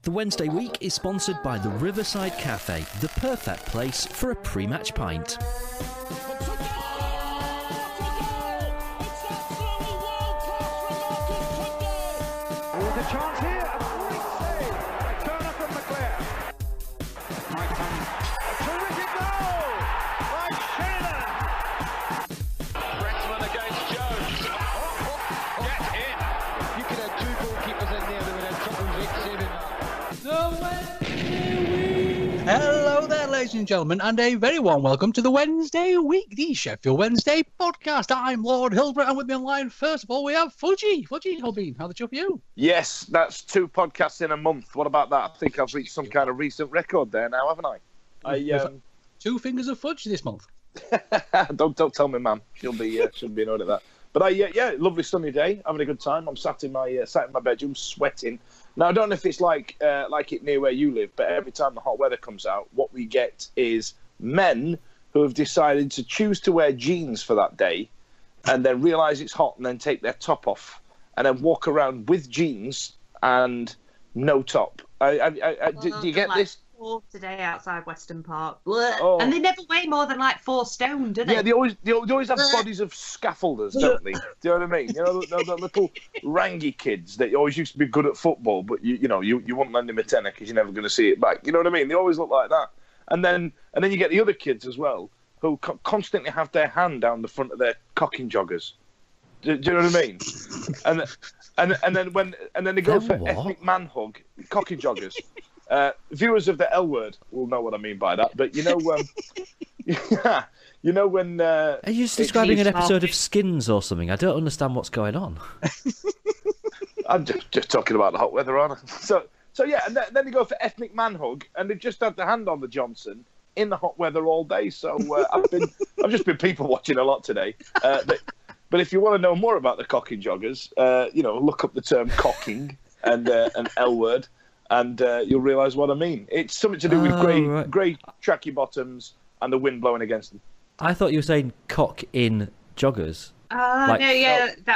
The Wednesday week is sponsored by the Riverside Cafe, the perfect place for a pre-match pint. There's a chance here, a great save, a turner from McClare. Might come, a terrific goal by Sheridan. Brexman against Jones. Get in. You could have two goalkeepers in there that would have trouble saving. Hello there, ladies and gentlemen, and a very warm welcome to the Wednesday week, the Sheffield Wednesday podcast. I'm Lord Hilbert, and with me online, first of all, we have Fudge. Fudge, Hilbeen, how the chuff are you? Yes, that's 2 podcasts in a month. What about that? I think I've reached some kind of recent record there now, haven't I? 2 fingers of fudge this month. Don't tell me, ma'am. She'll be annoyed at that. But yeah, lovely sunny day, having a good time. I'm sat in my bedroom, sweating. Now I don't know if it's like it near where you live, but every time the hot weather comes out, what we get is men who have decided to choose to wear jeans for that day, and then realise it's hot, and then take their top off, and then walk around with jeans and no top. Do you get this? Today outside Weston Park, and they never weigh more than like 4 stone, do they? Yeah, they always have bodies of scaffolders, don't they? Do you know what I mean? You know, the little rangy kids that always used to be good at football, but you wouldn't lend them a tenner because you're never going to see it back. You know what I mean? They always look like that. And then you get the other kids as well who constantly have their hand down the front of their cocking joggers. Do you know what I mean? And then they go for ethnic man hug, cocking joggers. Viewers of the L word will know what I mean by that, but when Are you just describing an episode of Skins or something? I don't understand what's going on. I'm just talking about the hot weather, aren't I? So yeah, and then they go for ethnic man hug, and they've just had the hand on the Johnson in the hot weather all day. So I've just been people watching a lot today. But if you want to know more about the cocking joggers, look up the term cocking and an L word. And you'll realise what I mean. It's something to do with grey tracky bottoms and the wind blowing against them. I thought you were saying cock in joggers. That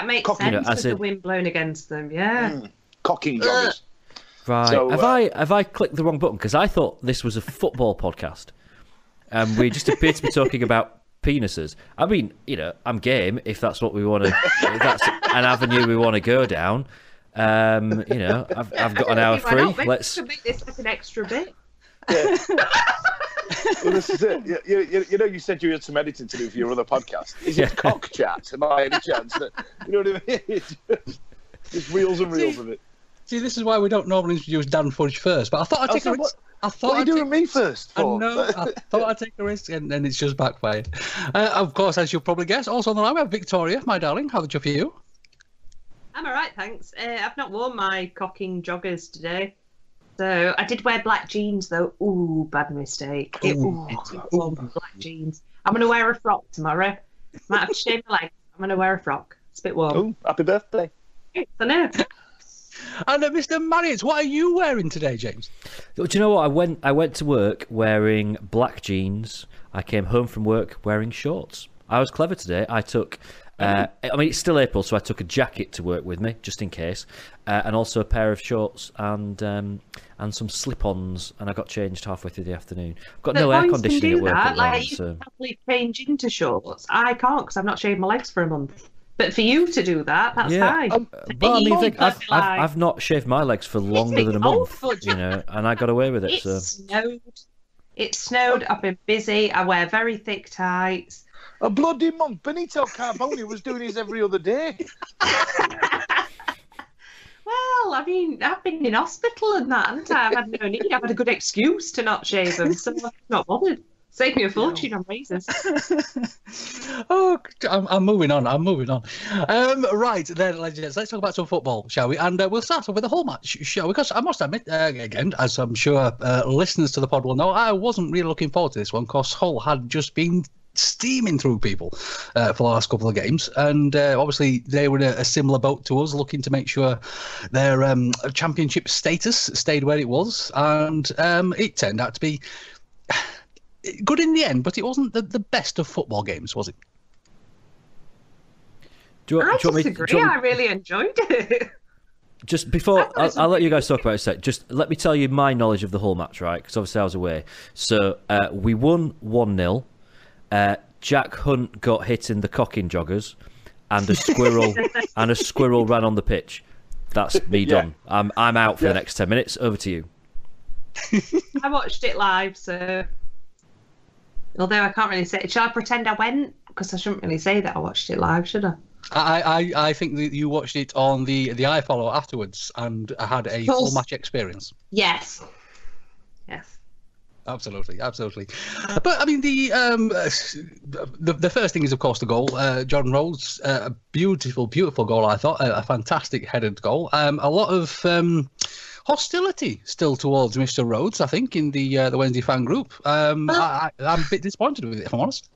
makes sense with the wind blowing against them, yeah. Cocking joggers. Right. So, have I clicked the wrong button? Because I thought this was a football podcast. And we just appear to be talking about penises. I mean, I'm game if that's what we want to... if that's an avenue we want to go down. I've got an hour free. Let's make this like an extra bit. Yeah. Well, this is it. You said you had some editing to do for your other podcast. Is it cock chat? By any chance? You know what I mean? Just reels and reels of it. See, this is why we don't normally introduce Dan Fudge first. But I thought I'd take a risk. What are you doing me first for? I thought I'd take a risk, and it's just backfired. Of course, as you'll probably guess, also on the line we have Victoria, my darling. How the chuff are you? I'm alright, thanks. I've not worn my cocking joggers today. So I did wear black jeans, though. Ooh, bad mistake. Black jeans. I'm going to wear a frock tomorrow. Might have to shave my legs. I'm going to wear a frock. It's a bit warm. Oh, happy birthday. I know. And Mr. Marriott, what are you wearing today, James? Do you know what? I went to work wearing black jeans. I came home from work wearing shorts. I was clever today. I took... it's still April, so I took a jacket to work with me, just in case, and also a pair of shorts and some slip-ons, and I got changed halfway through the afternoon. I've got no air conditioning at work at the moment, you can probably change into shorts. I can't because I've not shaved my legs for a month. But for you to do that, that's fine. But I mean, I've not shaved my legs for longer than a month, and I got away with it. It snowed. I've been busy. I wear very thick tights. A bloody month. Benito Carboni was doing his every other day. Well, I mean, I've been in hospital and that, haven't I? I've had no need. I've had a good excuse to not shave them, so I'm not bothered. Save me a fortune on razors. I'm moving on. Right, then, let's talk about some football, shall we? And we'll start off with the whole match, shall we? Because I must admit, again, as I'm sure listeners to the pod will know, I wasn't really looking forward to this one because Hull had just been steaming through people for the last couple of games, and obviously they were in a similar boat to us, looking to make sure their championship status stayed where it was, and it turned out to be good in the end, but it wasn't the best of football games, was it? I disagree. I really enjoyed it. Just before, I'll let you guys talk about it a sec. Just let me tell you my knowledge of the whole match, right? Because obviously I was away. So we won 1-0. Jack Hunt got hit in the cocking joggers, and a squirrel ran on the pitch. That's me done. I'm out for the next 10 minutes. Over to you. I watched it live, so although I can't really say, shall I pretend I went? Because I shouldn't really say that I watched it live, should I? I think that you watched it on the iFollow afterwards and had a full match experience. Yes. Absolutely. But I mean, the first thing is, of course, the goal. Jordan Rhodes, a beautiful goal. I thought a fantastic headed goal. A lot of hostility still towards Mr. Rhodes, I think, in the Wednesday fan group. I'm a bit disappointed with it, if I'm honest.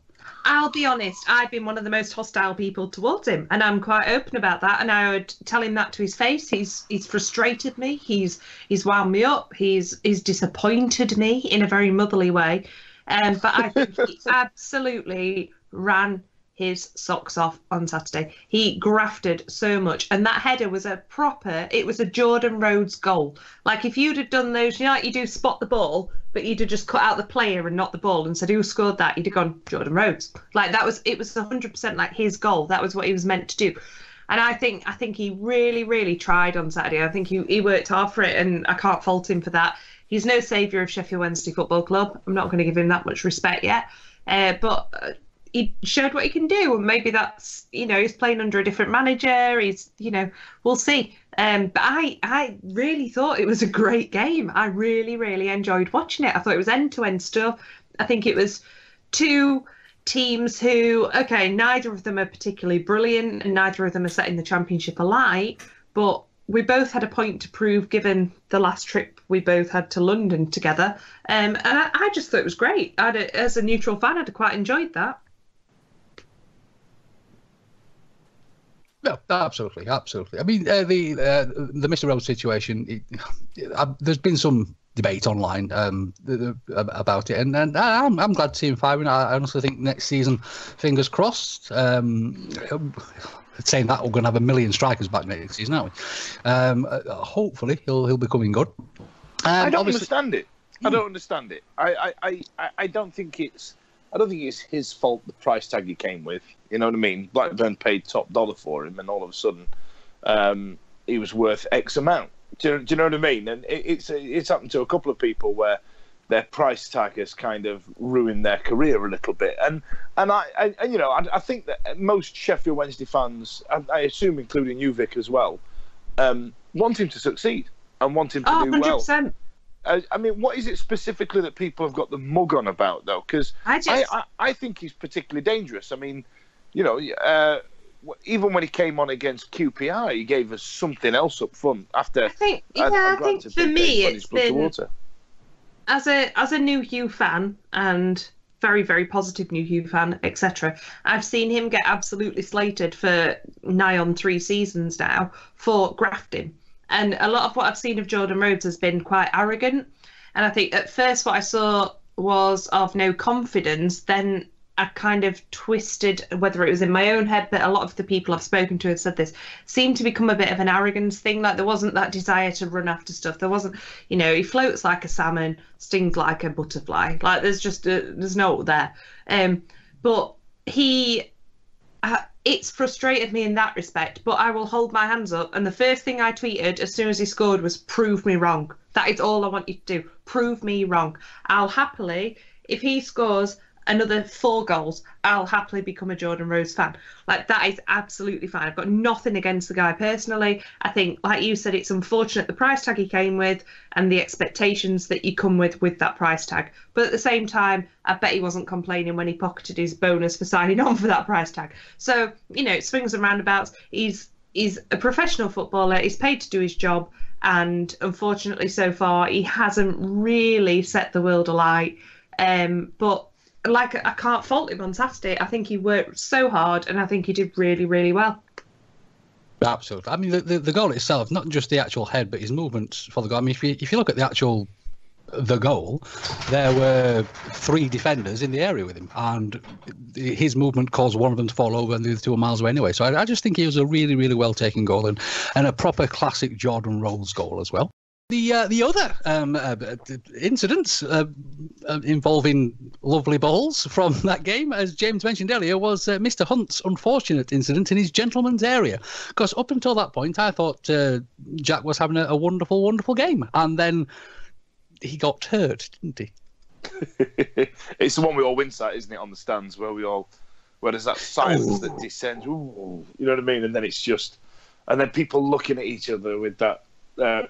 I'll be honest, I've been one of the most hostile people towards him, and I'm quite open about that, and I would tell him that to his face. He's frustrated me, he's wound me up, he's disappointed me in a very motherly way, but I think he absolutely ran his socks off on Saturday. He grafted so much, and that header was a Jordan Rhodes goal. Like, if you'd have done those, like you do spot the ball, but you'd have just cut out the player and not the ball and said who scored that, you'd have gone Jordan Rhodes. Like, it was 100% like his goal. That was what he was meant to do. And I think he really, really tried on Saturday. I think he worked hard for it, and I can't fault him for that. He's no saviour of Sheffield Wednesday Football Club. I'm not going to give him that much respect yet. But he showed what he can do, and maybe that's, he's playing under a different manager. We'll see. But I really thought it was a great game. I really, really enjoyed watching it. I thought it was end-to-end stuff. I think it was two teams who, neither of them are particularly brilliant, and neither of them are setting the championship alight, but we both had a point to prove, given the last trip we both had to London together. And I just thought it was great. As a neutral fan, I'd quite enjoyed that. No, absolutely. I mean, the Mr. Rhodes situation. There's been some debate online about it, and I'm glad to see him firing. I honestly think next season, fingers crossed. Saying that, we're going to have 1 million strikers back next season, aren't we? Hopefully, he'll be coming good. I don't understand it. I don't understand it. I don't think it's his fault, the price tag he came with. You know what I mean? Blackburn paid top dollar for him, and all of a sudden, he was worth X amount. Do you know what I mean? And it's happened to a couple of people where their price tag has kind of ruined their career a little bit. And I think that most Sheffield Wednesday fans, I assume including you, Vic, as well, want him to succeed and want him to do 100%. Well. I mean, what is it specifically that people have got the mug on about, though? Because I think he's particularly dangerous. I mean, even when he came on against QPR, he gave us something else up front. After I think for me, it's been as a new Hugh fan, and very, very positive new Hugh fan, etc. I've seen him get absolutely slated for nigh on 3 seasons now for grafting. And a lot of what I've seen of Jordan Rhodes has been quite arrogant. And I think at first what I saw was of no confidence. Then I kind of twisted, whether it was in my own head, but a lot of the people I've spoken to have said this, seemed to become a bit of an arrogance thing. Like, there wasn't that desire to run after stuff. There wasn't, he floats like a salmon, stings like a butterfly. Like, there's no there. But it's frustrated me in that respect, but I will hold my hands up. And the first thing I tweeted as soon as he scored was, prove me wrong. That is all I want you to do. Prove me wrong. I'll happily, if he scores another 4 goals, I'll happily become a Jordan Rhodes fan. Like, that is absolutely fine. I've got nothing against the guy personally. I think, like you said, it's unfortunate the price tag he came with and the expectations that you come with that price tag. But at the same time, I bet he wasn't complaining when he pocketed his bonus for signing on for that price tag. So, it swings and roundabouts. He's a professional footballer. He's paid to do his job. And unfortunately, so far, he hasn't really set the world alight. But I can't fault him on Saturday. I think he worked so hard, and I think he did really, really well. Absolutely. I mean, the goal itself, not just the actual head, but his movements for the goal. I mean, if you look at the actual the goal, there were 3 defenders in the area with him, and his movement caused one of them to fall over, and the other 2 were miles away anyway. So I just think he was a really, really well taken goal, and a proper classic Jordan Rhodes goal as well. The other incidents involving lovely balls from that game, as James mentioned earlier, was Mr. Hunt's unfortunate incident in his gentleman's area. Because up until that point, I thought Jack was having a wonderful, wonderful game. And then he got hurt, didn't he? It's the one we all wince at, isn't it, on the stands, where there's that silence that descends, ooh, you know what I mean? And then it's just... And then people looking at each other with that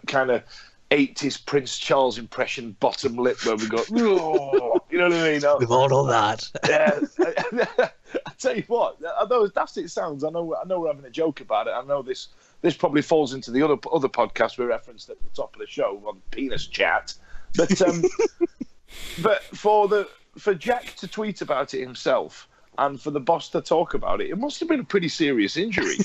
kind of 80s Prince Charles impression bottom lip where we go, oh, you know what I mean? We've all done that. Yeah. I tell you what, although as daft it sounds, I know we're having a joke about it. I know this probably falls into the other podcast we referenced at the top of the show on Penis Chat. But but for Jack to tweet about it himself and for the boss to talk about it, it must have been a pretty serious injury.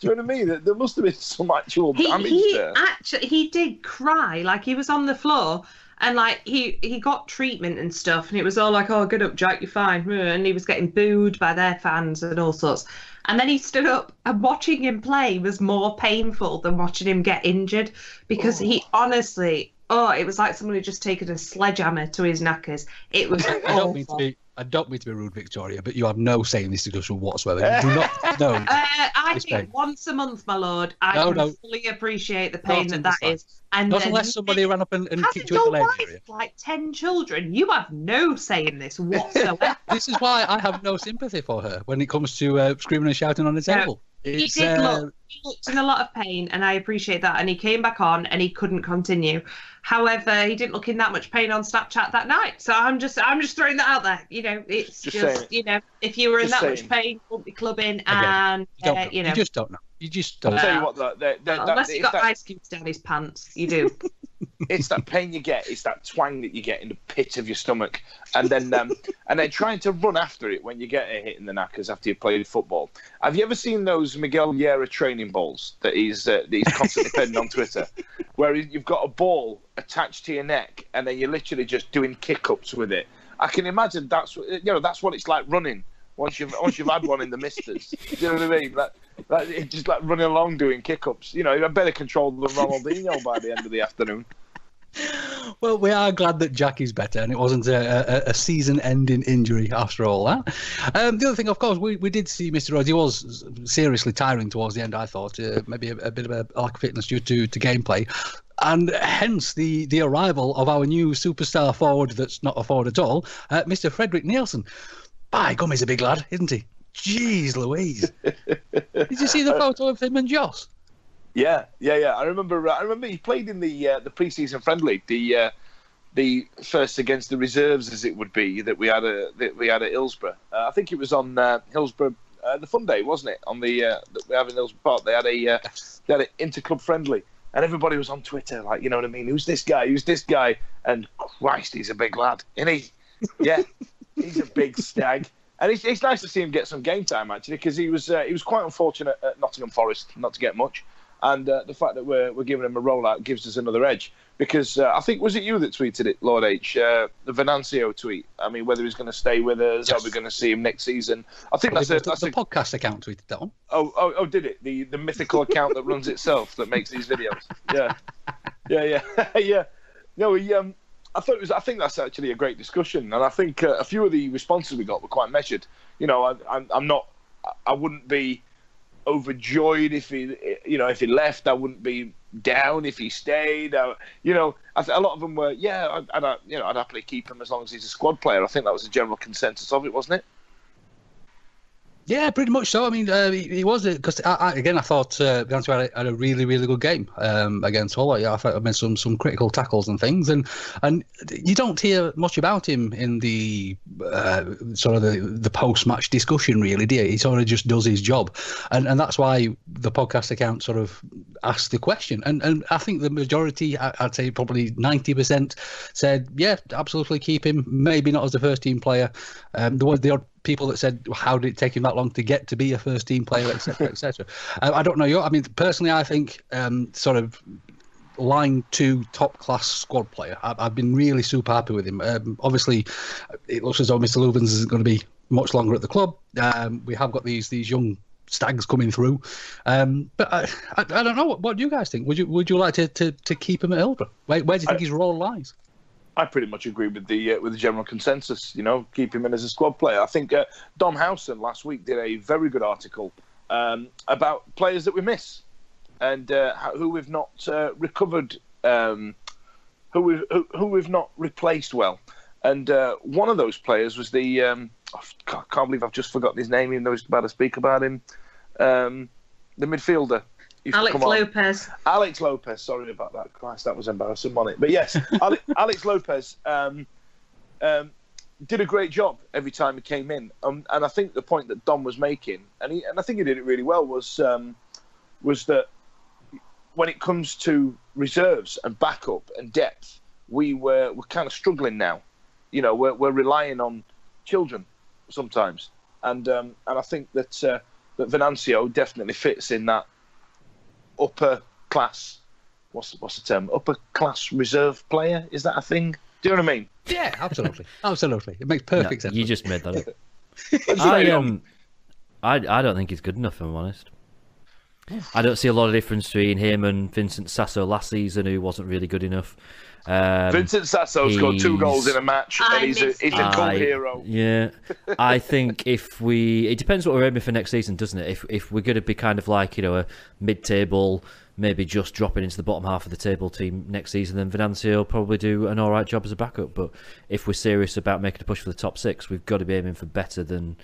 Do you know what I mean? There must have been some actual damage there. Actually, he did cry. Like, he was on the floor and, like, he got treatment and stuff, and it was all like, oh, good up, Jack, you're fine. And he was getting booed by their fans and all sorts. And then he stood up, and watching him play was more painful than watching him get injured, because he honestly, it was like someone had just taken a sledgehammer to his knackers. It was awful. I don't mean to be rude, Victoria, but you have no say in this discussion whatsoever. You do not know. I think once a month, my lord, I can fully appreciate the pain that is. And not unless somebody ran up and kicked you in the leg area. Like 10 children, you have no say in this whatsoever. This is why I have no sympathy for her when it comes to screaming and shouting on the table. He looked in a lot of pain, and I appreciate that. And he came back on, and he couldn't continue. However, he didn't look in that much pain on Snapchat that night. So I'm just throwing that out there. You know, it's just you know, if you were in that much pain, won't be clubbing, and you know, you just don't know. You just don't. I'll tell you what, unless you've got ice cubes down his pants, you do. It's that pain you get. It's that twang that you get in the pit of your stomach, and then trying to run after it when you get a hit in the knackers after you played football. Have you ever seen those Miguel Vieira training balls that he's constantly peddling on Twitter, where you've got a ball attached to your neck, and then you're literally just doing kick-ups with it? I can imagine that's what it's like running once you've had one in the misters. Do you know what I mean? It's just like running along doing kick-ups. You know, you're better control than Ronaldinho by the end of the afternoon. Well, we are glad that Jack is better, and it wasn't a season-ending injury after all that. The other thing, of course, we did see Mr. Rhodes. He was seriously tiring towards the end, I thought. Maybe a bit of a lack of fitness due to gameplay. And hence the arrival of our new superstar forward that's not a forward at all, Mr. Frederick Nielsen. By gum, he's a big lad, isn't he? Jeez Louise. Did you see the photo of him and Joss? Yeah. I remember he played in the pre-season friendly, the first against the reserves, as it would be, that we had at Hillsborough. I think it was on Hillsborough the Fun Day, wasn't it? On the that we have in Hillsborough Park, they had an interclub friendly, and everybody was on Twitter like, you know what I mean? Who's this guy? Who's this guy? And Christ, he's a big lad, isn't he? Yeah, he's a big stag. And it's nice to see him get some game time, actually, because he was quite unfortunate at Nottingham Forest not to get much. And the fact that we're giving him a rollout gives us another edge. Because I think, was it you that tweeted it, Lord H? The Venancio tweet. I mean, whether he's going to stay with us, yes. Are we going to see him next season? I think that's the podcast account tweeted that one. Oh, did it? The mythical account that runs itself that makes these videos. Yeah. No, I think that's actually a great discussion, and I think a few of the responses we got were quite measured. You know, I wouldn't be overjoyed if he left. I wouldn't be down if he stayed. A lot of them were, I'd happily keep him as long as he's a squad player. I think that was the general consensus of it, wasn't it? Yeah, pretty much so. I mean, he was, because I thought Venancio had a really, really good game against Hull. I thought I made some critical tackles and things, and you don't hear much about him in the sort of the post-match discussion, really, do you? He sort of just does his job, and that's why the podcast account sort of asked the question, and I think the majority, I'd say probably 90%, said, yeah, absolutely keep him. Maybe not as a first-team player. The odd people that said, how did it take him that long to get to be a first team player, etc., etc. I don't know. I mean, personally, I think sort of line 2 top class squad player. I've been really super happy with him. Obviously, it looks as though Mr. Lubens isn't going to be much longer at the club. We have got these young stags coming through, but I don't know. What do you guys think? Would you like to keep him at Hillsborough? Where do you think his role lies? I pretty much agree with the general consensus. Keep him in as a squad player. I think Dom Howson last week did a very good article about players that we miss and who we've not recovered, who we've not replaced well. And one of those players was the I can't believe I've just forgotten his name, even though it's about to speak about him. The midfielder. Alex Lopez. Sorry about that. Christ, that was embarrassing, wasn't it? But yes, Alex Lopez did a great job every time he came in. And I think the point that Dom was making, and I think he did it really well, was that when it comes to reserves and backup and depth, we're kind of struggling now. We're relying on children sometimes, and I think that Venancio definitely fits in that upper class. What's the term? Upper class reserve player? Is that a thing? Do you know what I mean? Yeah, absolutely, absolutely. It makes perfect sense. You just made that up. I don't think he's good enough, if I'm honest. I don't see a lot of difference between him and Vincent Sasso last season, who wasn't really good enough. Vincent Sasso scored 2 goals in a match, and he's a cult hero. Yeah, I think it depends what we're aiming for next season, doesn't it? If we're going to be kind of like a mid-table, maybe just dropping into the bottom half of the table team next season, then Venancio will probably do an all right job as a backup. But if we're serious about making a push for the top 6, we've got to be aiming for better than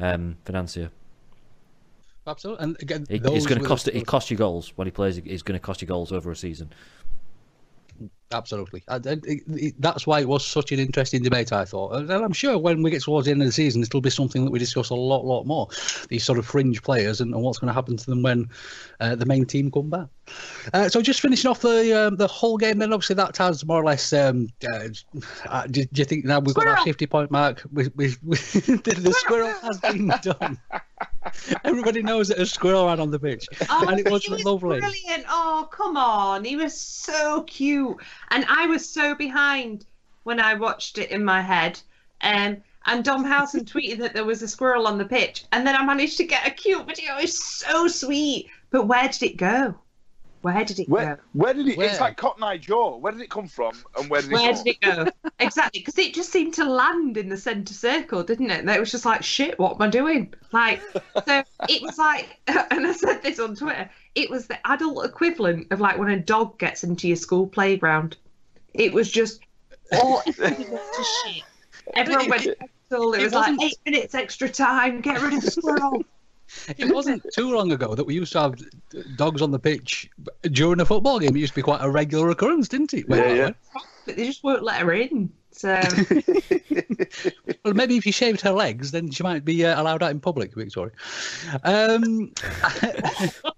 Venancio. Absolutely, and again, it's going to cost. It costs you goals when he plays. It's going to cost you goals over a season. Absolutely. That's why it was such an interesting debate, I thought. And I'm sure when we get towards the end of the season, it'll be something that we discuss a lot more. These sort of fringe players and what's going to happen to them when the main team come back. So just finishing off the whole game, then obviously that has more or less. Do you think now we've got our 50-point mark? The squirrel has been done. Everybody knows that a squirrel ran on the pitch, and it was lovely. Brilliant! Oh, come on, he was so cute, and I was so behind when I watched it in my head. And Dom Howson tweeted that there was a squirrel on the pitch, and then I managed to get a cute video. It's so sweet, but where did it go? Where did it go? Where did it? It's like Cotton Eye Joe. Where did it come from, and where did it go? Exactly, because it just seemed to land in the centre circle, didn't it? And it was just like, shit, what am I doing? Like, so it was like, and I said this on Twitter, it was the adult equivalent of like when a dog gets into your school playground. It was just all everything went to shit. Everyone went to hospital. It was like 8 minutes extra time. Get rid of the squirrel. It wasn't too long ago that we used to have dogs on the pitch during a football game. It used to be quite a regular occurrence, didn't it? Yeah. But they just won't let her in. So, well, maybe if you shaved her legs, then she might be allowed out in public, Victoria.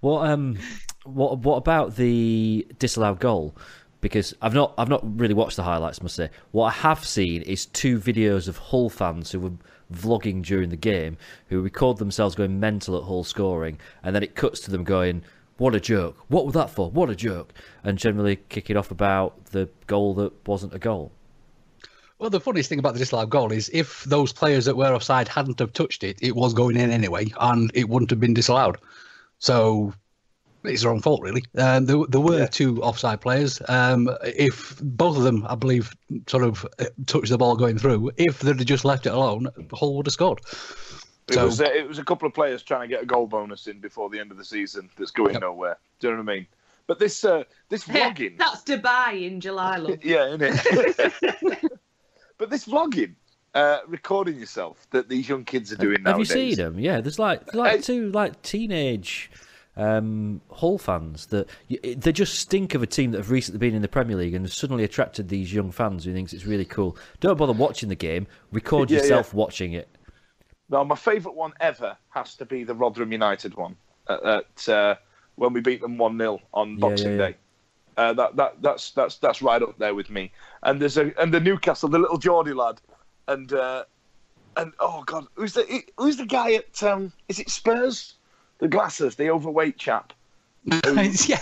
What about the disallowed goal? Because I've not really watched the highlights, must say. What I have seen is 2 videos of Hull fans who were vlogging during the game, who record themselves going mental at Hull scoring, and then it cuts to them going, "What a joke! What was that for? What a joke!" and generally kicking off about the goal that wasn't a goal. Well, the funniest thing about the disallowed goal is if those players that were offside hadn't have touched it, it was going in anyway, and it wouldn't have been disallowed. So it's their own fault, really. There were 2 offside players. If both of them, I believe, sort of touched the ball going through, if they'd have just left it alone, Hull would have scored. It was a couple of players trying to get a goal bonus in before the end of the season that's going nowhere. Do you know what I mean? But this vlogging... That's Dubai in July, love. Yeah, innit? But this vlogging, recording yourself, that these young kids are doing nowadays... Have you seen them? Yeah, there's like 2 teenage... Hull fans that they just stink of a team that have recently been in the Premier League and have suddenly attracted these young fans who thinks it's really cool. Don't bother watching the game, record yourself watching it. No, my favourite one ever has to be the Rotherham United one at when we beat them 1-0 on Boxing Day. That's right up there with me. And there's the Newcastle, the little Geordie lad, and oh god, who's the guy at is it Spurs? The glasses, the overweight chap. Yeah.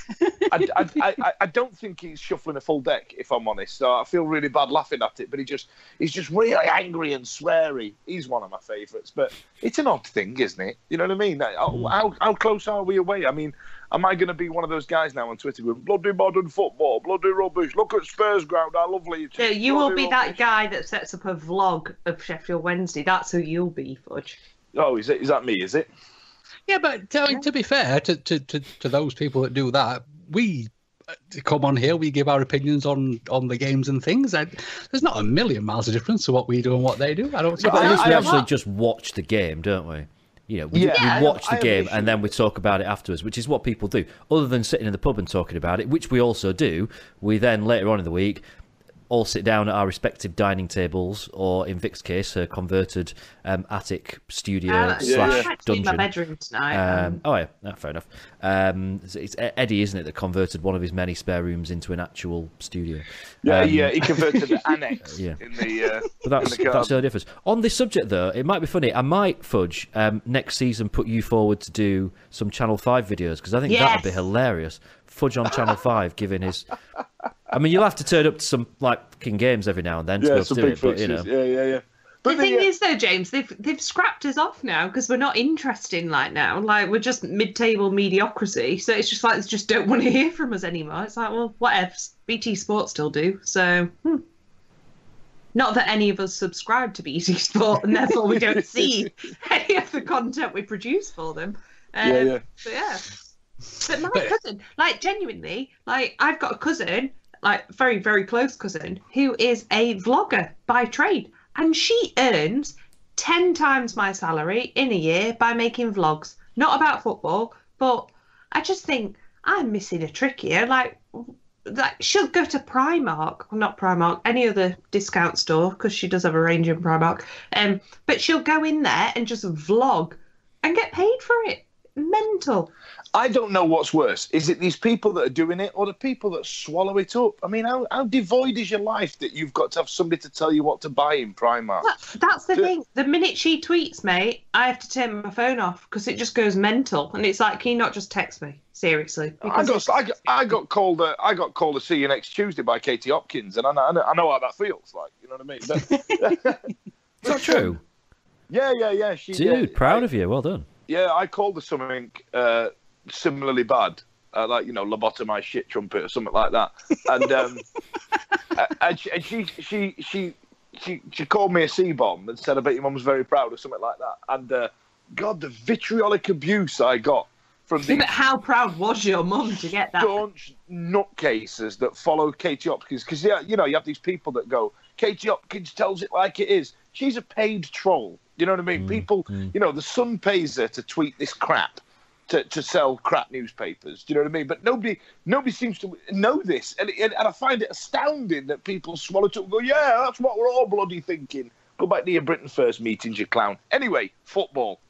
I don't think he's shuffling a full deck, if I'm honest. So I feel really bad laughing at it. But he's just really angry and sweary. He's one of my favourites. But it's an odd thing, isn't it? You know what I mean? How close are we away? I mean, am I going to be one of those guys now on Twitter going, bloody modern football, bloody rubbish, look at Spurs ground, how lovely it is. No, you will be that guy that sets up a vlog of Sheffield Wednesday. That's who you'll be, Fudge. Oh, is that me, is it? Yeah, but to be fair to those people that do that, we come on here, we give our opinions on the games and things. There's not a million miles of difference to what we do and what they do. I don't see. But at least we actually just watch the game, don't we? You know, we watch the game and then we talk about it afterwards, which is what people do. Other than sitting in the pub and talking about it, which we also do, we then later on in the week all sit down at our respective dining tables, or in Vic's case, her converted attic studio slash dungeon. My bedroom tonight. Fair enough. It's Eddie, isn't it, that converted one of his many spare rooms into an actual studio? He converted the annex. Yeah. In the. But that's the difference. On this subject, though, it might be funny. I might, Fudge, next season put you forward to do some Channel 5 videos, because I think that would be hilarious. Fudge on Channel 5 giving his. I mean, you'll have to turn up to some fucking games every now and then to be able to do it, but you know. Yeah. But the thing is, though, James, they've scrapped us off now because we're not interesting like now. Like, we're just mid-table mediocrity. So it's just like they just don't want to hear from us anymore. It's like, well, whatever. BT Sport still do. So, not that any of us subscribe to BT Sport, and therefore we don't see any of the content we produce for them. But yeah. But my cousin, like, genuinely, like, I've got a cousin, like, very, very close cousin, who is a vlogger by trade. And she earns 10 times my salary in a year by making vlogs. Not about football, but I just think I'm missing a trick here. Like she'll go to Primark, well, not Primark, any other discount store, because she does have a range in Primark. But she'll go in there and just vlog and get paid for it. Mental. I don't know what's worse. Is it these people that are doing it, or the people that swallow it up? I mean, how devoid is your life that you've got to have somebody to tell you what to buy in Primark? That's the thing. The minute she tweets, mate, I have to turn my phone off because it just goes mental. And it's like, can you not just text me? Seriously. I got called to see you next Tuesday by Katie Hopkins, and I know how that feels like. You know what I mean? Is that true? Yeah. Dude, proud of you. Well done. Yeah, I called her something similarly bad, like, you know, lobotomize shit trumpet or something like that. And she called me a C-bomb and said, I bet your mum's very proud or something like that. And God, the vitriolic abuse I got from these. But how proud was your mum to get that? Staunch nutcases that follow Katie Hopkins, because you know, you have these people that go, Katie Hopkins tells it like it is. She's a paid troll. You know what I mean? People, you know, the Sun pays her to tweet this crap, to sell crap newspapers. Do you know what I mean? But nobody seems to know this, and I find it astounding that people swallow it up and go, yeah, that's what we're all bloody thinking. Go back to your Britain First meetings, you clown. Anyway, football.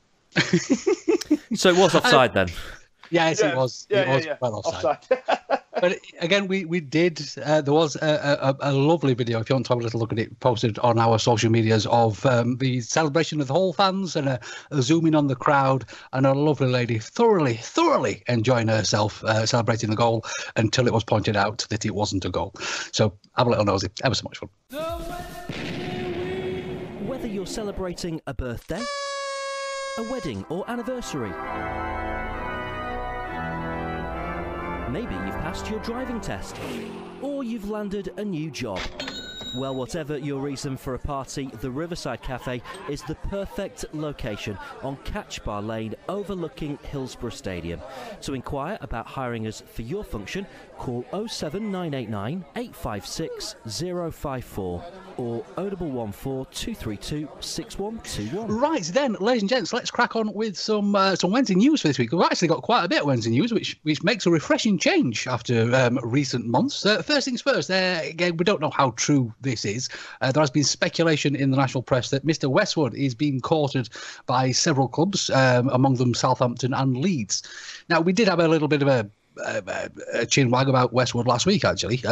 So it was offside then. Yes, it was. It was well offside. But again, we did. There was a lovely video, if you want to have a little look at it, posted on our social medias of the celebration of the Hull fans and a zoom in on the crowd, and a lovely lady thoroughly enjoying herself celebrating the goal until it was pointed out that it wasn't a goal. So have a little nosy. Ever so much fun. Whether you're celebrating a birthday, a wedding or anniversary, maybe you've passed your driving test, or you've landed a new job. Well, whatever your reason for a party, the Riverside Cafe is the perfect location on Catch Bar Lane overlooking Hillsborough Stadium. To inquire about hiring us for your function, call 07989 856 054 or 014 232 6121. Right then, ladies and gents, let's crack on with some Wednesday news for this week. We've actually got quite a bit of Wednesday news, which makes a refreshing change after recent months. First things first, again, we don't know how true this is. There has been speculation in the national press that Mr. Westwood is being courted by several clubs, among them Southampton and Leeds. Now, we did have a little bit of a chin wag about Westwood last week, actually.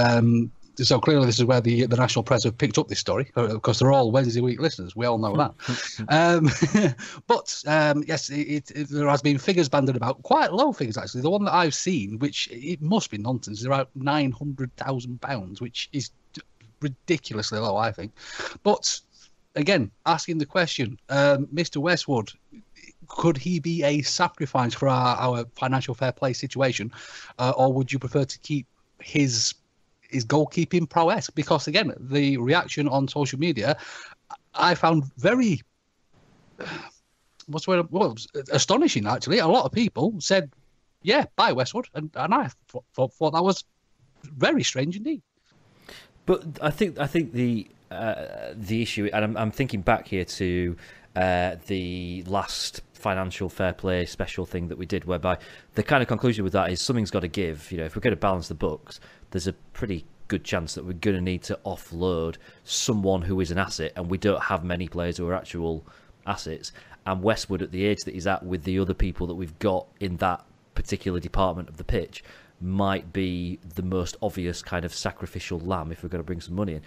So clearly this is where the national press have picked up this story, because they're all Wednesday week listeners. We all know that. But yes, there has been figures banded about, quite low figures actually. The one that I've seen, which it must be nonsense, is about £900,000, which is ridiculously low, I think. But again, asking the question, Mr. Westwood, could he be a sacrifice for our financial fair play situation, or would you prefer to keep his goalkeeping prowess? Because again, the reaction on social media, I found very astonishing. Actually, a lot of people said, "Yeah, bye Westwood," and I thought that was very strange indeed. But I think the issue, and I'm thinking back here to the last financial fair play special thing that we did, whereby the kind of conclusion with that is something's got to give. If we're going to balance the books, there's a pretty good chance that we're going to need to offload someone who is an asset, and we don't have many players who are actual assets. And Westwood, at the age that he's at, with the other people that we've got in that particular department of the pitch, might be the most obvious kind of sacrificial lamb if we're going to bring some money in.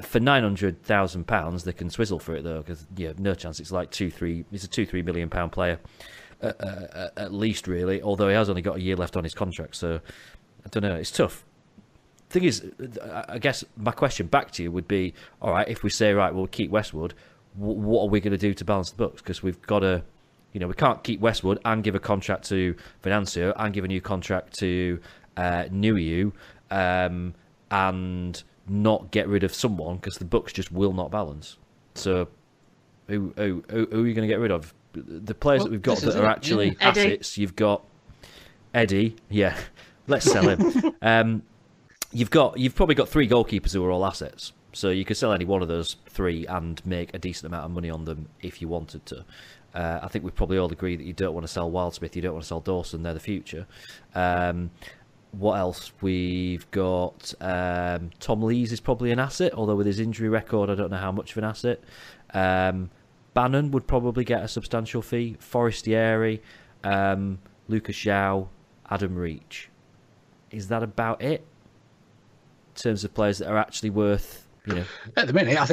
For £900,000, they can swizzle for it though, because no chance. It's like he's a £2-3 million player at least, really. Although he has only got a year left on his contract, so I don't know. It's tough. Thing is, I guess my question back to you would be: all right, if we say right, we'll keep Westwood, what are we going to do to balance the books? Because we've got to. We can't keep Westwood and give a contract to Venancio and give a new contract to Nuiu and not get rid of someone, because the books just will not balance. So who are you going to get rid of? The players that we've got that are actually assets. You've got Eddie. Yeah, let's sell him. You've probably got 3 goalkeepers who are all assets. So you could sell any one of those 3 and make a decent amount of money on them if you wanted to. I think we probably all agree that you don't want to sell Wildsmith, you don't want to sell Dawson, they're the future. What else? We've got Tom Lees is probably an asset, although with his injury record, I don't know how much of an asset. Bannon would probably get a substantial fee. Forestieri, Lucas Zhao, Adam Reach. Is that about it? In terms of players that are actually worth, At the minute, I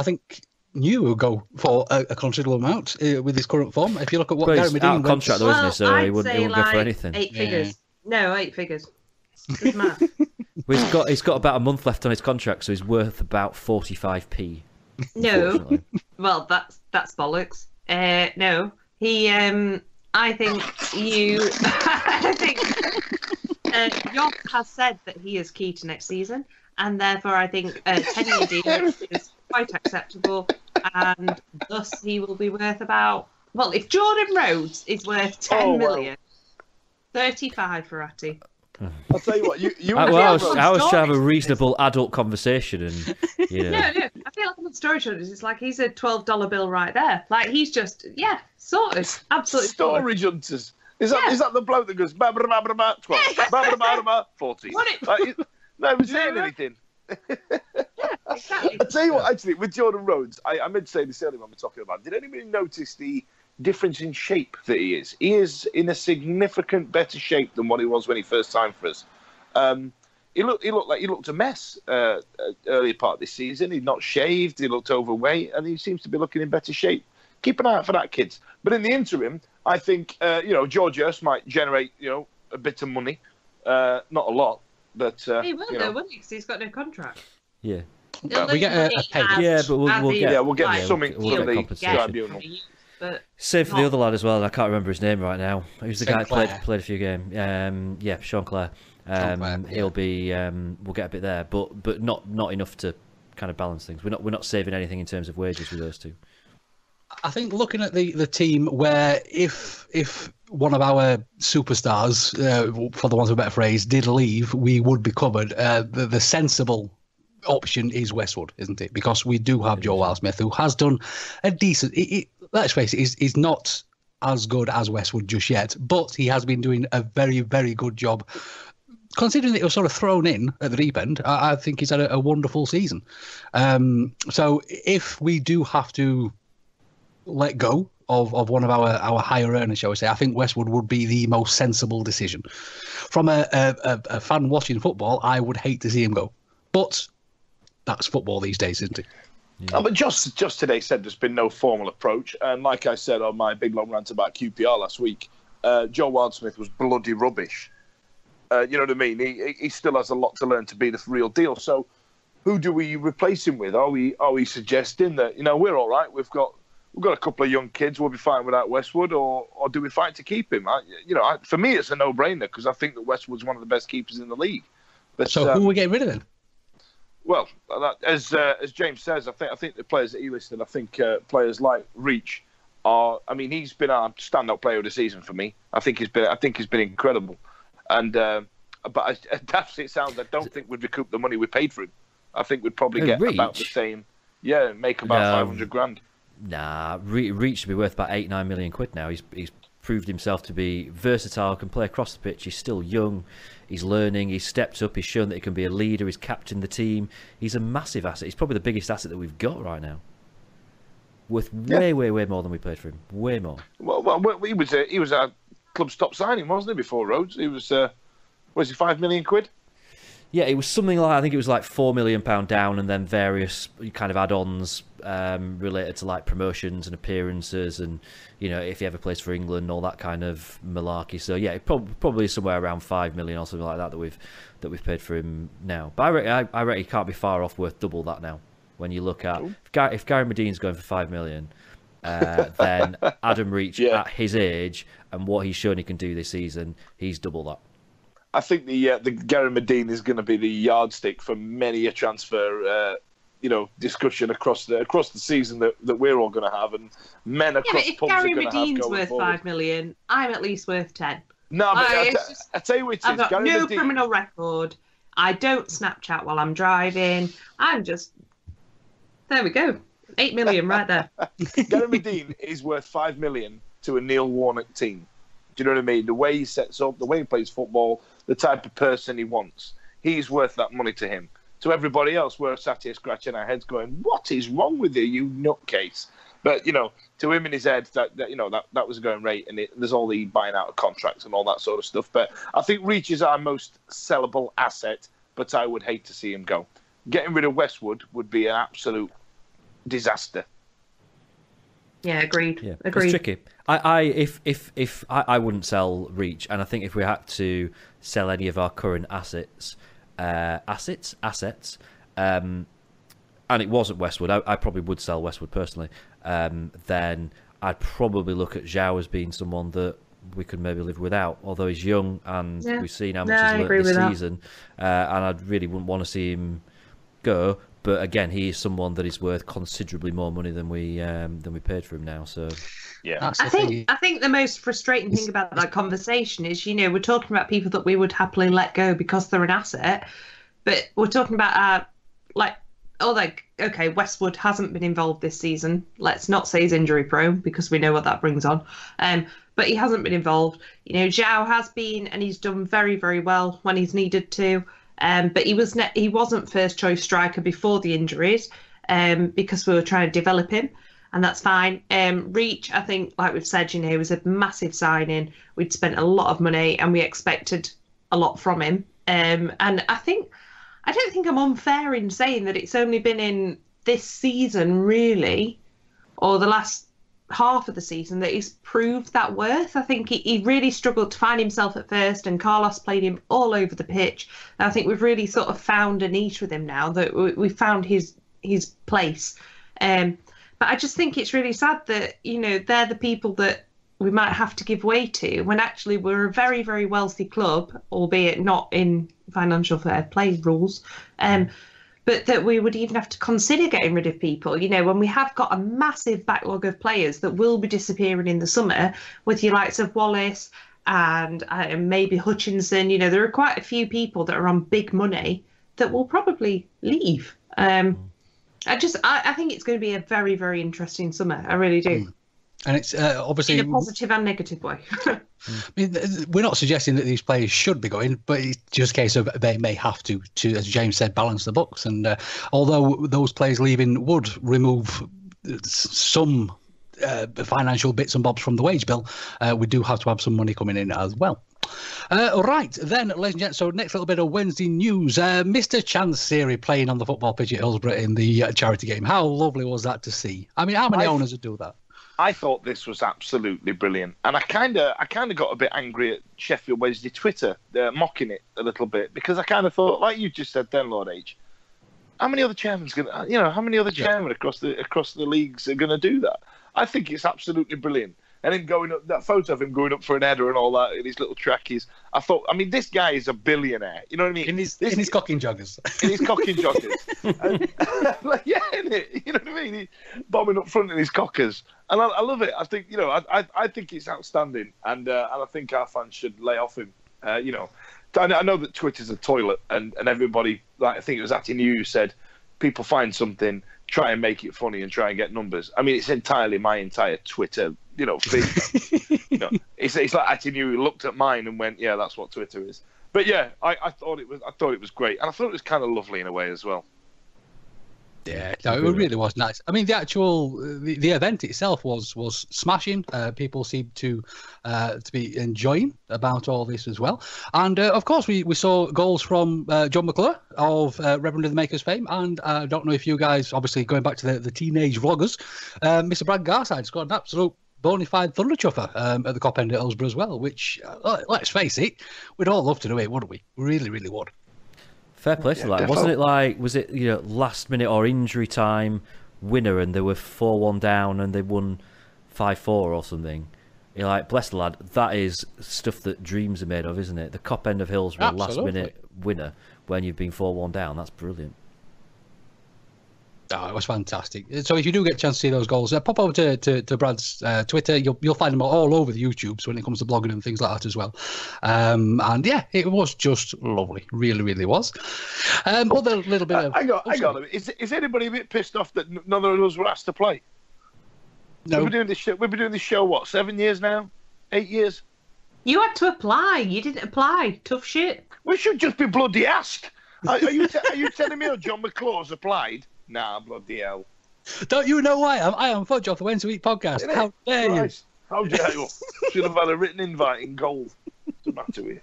think New will go for a considerable amount with his current form. If you look at what Gary Medina out of contract, though, isn't he? So he wouldn't go for anything. 8 figures. No, 8 figures. It's math. Well, he's got about a month left on his contract, so he's worth about 45p. No, well, that's bollocks. No, he. I think you. I think Jock has said that he is key to next season, and therefore I think a 10-year deal is quite acceptable, and thus he will be worth about. Well, if Jordan Rhodes is worth 10 million, 35 for Ratty. I'll tell you what. I was trying to have a reasonable adult conversation, and No, I feel like I'm on storage hunters. It's like he's a $12 bill right there. Like he's just sorted, absolutely. Storage hunters. Is that the bloke that goes 12, 14? No one's saying anything. Exactly. I'll tell you what, actually, with Jordan Rhodes, I meant to say this earlier when we were talking about, did anybody notice the difference in shape that he is? He is in a significant better shape than what he was when he first signed for us. He looked a mess earlier part of this season. He'd not shaved, he looked overweight, and he seems to be looking in better shape. Keep an eye out for that, kids. But in the interim, I think George Hurst might generate a bit of money, not a lot, but he will though, won't he? Because he's got no contract. Yeah. We get a pay. Yeah, but we'll get something from the tribunal. Same for the other lad as well. I can't remember his name right now. Who's the guy that played a few games? Sean Clare. He'll be. We'll get a bit there, but not enough to kind of balance things. We're not saving anything in terms of wages with those two. I think looking at the team, where if one of our superstars, for the want of a better phrase, did leave, we would be covered. The sensible option is Westwood, isn't it? Because we do have Joe Wildsmith, who has done a decent. Let's face it, he's not as good as Westwood just yet, but he has been doing a very, very good job. Considering that he was sort of thrown in at the deep end, I think he's had a wonderful season. So if we do have to let go of one of our higher earners, shall we say, I think Westwood would be the most sensible decision. From a fan watching football, I would hate to see him go. But that's football these days, isn't it? Yeah. But just today said there's been no formal approach. And like I said on my big long rant about QPR last week, Joe Wildsmith was bloody rubbish. You know what I mean? He still has a lot to learn to be the real deal. So who do we replace him with? Are we suggesting that, we're all right, we've got a couple of young kids, we'll be fine without Westwood, or do we fight to keep him? For me, it's a no-brainer because I think that Westwood's one of the best keepers in the league. But, so who are we getting rid of then? Well, as James says, I think the players that he listed, I think players like Reach are. I mean, he's been our standout player of the season for me. I think he's been incredible. And but as daft as it sounds, I don't think we'd recoup the money we paid for him. I think we'd probably get Reach? about the same. Yeah, make about $500,000. Nah, Reach should be worth about £8-9 million now. He's proved himself to be versatile, can play across the pitch. He's still young. He's learning. He's stepped up. He's shown that he can be a leader. He's captained the team. He's a massive asset. He's probably the biggest asset that we've got right now. Worth way more than we paid for him. Way more. Well, he was our club's top signing, wasn't he? Before Rhodes, he was. Was he £5 million? Yeah, it was something like, I think it was like £4 million down, and then various kind of add-ons related to like promotions and appearances, and if he ever plays for England, all that kind of malarkey. So yeah, probably somewhere around £5 million or something like that we've paid for him now. But I reckon he can't be far off worth double that now. When you look at if Gary Medine's going for £5 million, then Adam Reach at his age and what he's shown he can do this season, he's double that. I think the Gary Medine is going to be the yardstick for many a transfer, discussion across the season that we're all going to have, and men across but if pubs Gary are going to have Medine's going worth forward. £5 million, I'm at least worth 10. No, but I tell you what it is. I've got Gary no Medine, criminal record. I don't Snapchat while I'm driving. I'm just. There we go. 8 million right there. Gary Medine is worth $5 million to a Neil Warnock team. Do you know what I mean? The way he sets up, the way he plays football, the type of person he wants. He's worth that money to him. To everybody else, we're sat here scratching our heads going, what is wrong with you nutcase? But, to him in his head, that was a going rate, and there's all the buying out of contracts and all that sort of stuff. But I think Reach is our most sellable asset, but I would hate to see him go. Getting rid of Westwood would be an absolute disaster. Yeah, agreed. Yeah, agreed. It's tricky. I wouldn't sell Reach, and I think if we had to sell any of our current assets, and it wasn't Westwood, I probably would sell Westwood personally. Then I'd probably look at Zhao as being someone that we could maybe live without, although he's young and we've seen how much he's learned this season, and I really wouldn't want to see him go. But again, he is someone that is worth considerably more money than we paid for him now. So yeah, I think the most frustrating thing about that conversation is, we're talking about people that we would happily let go because they're an asset, but we're talking about okay, Westwood hasn't been involved this season. Let's not say he's injury prone because we know what that brings on. But he hasn't been involved. Zhao has been, and he's done very, very well when he's needed to. But he wasn't first choice striker before the injuries, because we were trying to develop him, and that's fine. Reach, I think, like we've said, was a massive signing. We'd spent a lot of money, and we expected a lot from him. And I don't think I'm unfair in saying that it's only been in this season, really, or the last half of the season, that he's proved that worth. I think he really struggled to find himself at first, and Carlos played him all over the pitch. And I think we've really sort of found a niche with him now, that we found his place. But I just think it's really sad that, they're the people that we might have to give way to, when actually we're a very, very wealthy club, albeit not in financial fair play rules. But that we would even have to consider getting rid of people, when we have got a massive backlog of players that will be disappearing in the summer, with your likes of Wallace and maybe Hutchinson. There are quite a few people that are on big money that will probably leave. I think it's going to be a very, very interesting summer. I really do. And it's obviously in a positive and negative way. I mean, we're not suggesting that these players should be going, but it's just a case of they may have to, as James said, balance the books. And although those players leaving would remove some financial bits and bobs from the wage bill, we do have to have some money coming in as well. Right, then, ladies and gents, so next little bit of Wednesday news. Mr. Chansiri playing on the football pitch at Hillsborough in the charity game. How lovely was that to see? I mean, how many owners would do that? I thought this was absolutely brilliant, and I kind of got a bit angry at Sheffield Wednesday Twitter, mocking it a little bit, because I kind of thought, like you just said then, Lord H, how many other chairmen across the leagues are going to do that? I think it's absolutely brilliant. And him going up, that photo of him going up for an header and all that in his little trackies. I thought, I mean, this guy is a billionaire. You know what I mean? In his cocking joggers. In his cocking joggers. And, yeah, innit? You know what I mean? He bombing up front in his cockers. And I love it. I think, I think it's outstanding. And I think our fans should lay off him. I know that Twitter's a toilet and everybody, like I think it was Atty New, said, people find something, try and make it funny and try and get numbers. I mean, it's entirely my entire Twitter, feed. It's like Atty New looked at mine and went, yeah, that's what Twitter is. But yeah, I thought it was great, and I thought it was kind of lovely in a way as well. Yeah, no, it really was nice. I mean, the actual the event itself was smashing. People seemed to be enjoying about all this as well. And of course, we saw goals from John McClure of Reverend of the Makers fame. And I don't know if you guys, obviously going back to the teenage vloggers, Mr. Brad Garside scored an absolute bona fide thunder chuffer at the Cop End at Hillsborough as well. Which, let's face it, we'd all love to do it, wouldn't we? We really, really would. Fair play to that. Wasn't it was it last minute or injury time winner and they were 4-1 down and they won 5-4 or something? You're like, bless the lad, that is stuff that dreams are made of, isn't it? The Cop End of Hillsborough last minute winner when you've been 4-1 down, that's brilliant. Oh, it was fantastic. So if you do get a chance to see those goals, pop over to Brad's Twitter. You'll find them all over the YouTubes when it comes to blogging and things like that as well. And yeah, it was just lovely. Really, really was. Other little bit of... I got it. Is anybody a bit pissed off that none of us were asked to play? No. We've been doing this show, what, 7 years now? 8 years? You had to apply. You didn't apply. Tough shit. We should just be bloody asked. Are you telling me John McClure's applied? Nah, bloody hell. Don't you know I am? I am Fudge off the Wednesday Week podcast. How dare you? How dare you? Should have had a written invite in gold. What's the matter with you?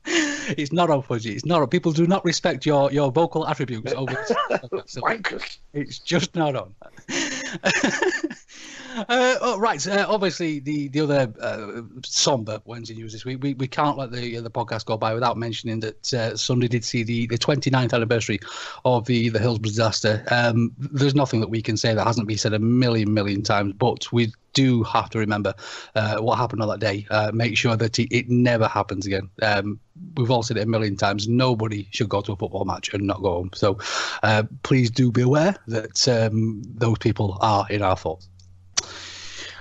It's not on, Fudge. It's not on. People do not respect your vocal attributes over Wankers. It's just not on. Right. Obviously, the other somber Wednesday news this week. We can't let the podcast go by without mentioning that Sunday did see the 29th anniversary of the Hillsborough disaster. There's nothing that we can say that hasn't been said a million times, but we do have to remember what happened on that day. Make sure that it never happens again. We've all said it a million times. Nobody should go to a football match and not go home. So please do be aware that those people are in our thoughts.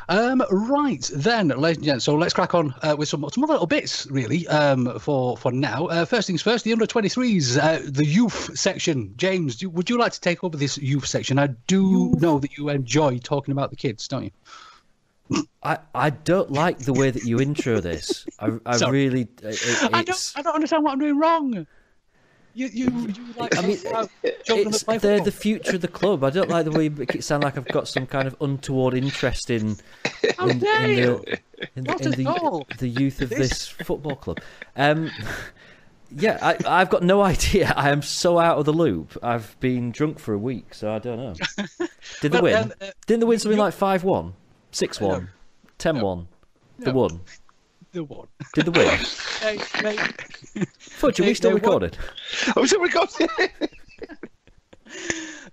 Right then, ladies and gents, so let's crack on with some other little bits, really, for now. First things first, the under-23s, the youth section. James, would you like to take over this youth section? I do know that you enjoy talking about the kids, don't you? I don't like the way that you intro this. I really... I don't understand what I'm doing wrong. You like? I mean, they're the future of the club. I don't like the way you make it sound like I've got some kind of untoward interest in the youth of this football club. Yeah, I've got no idea. I am so out of the loop. I've been drunk for a week, so I don't know. Did they win? Didn't they win something like 5-1, 6-1, 10-1? They won. The one. Did the win? Fudge, are we still recorded? Are we still recording?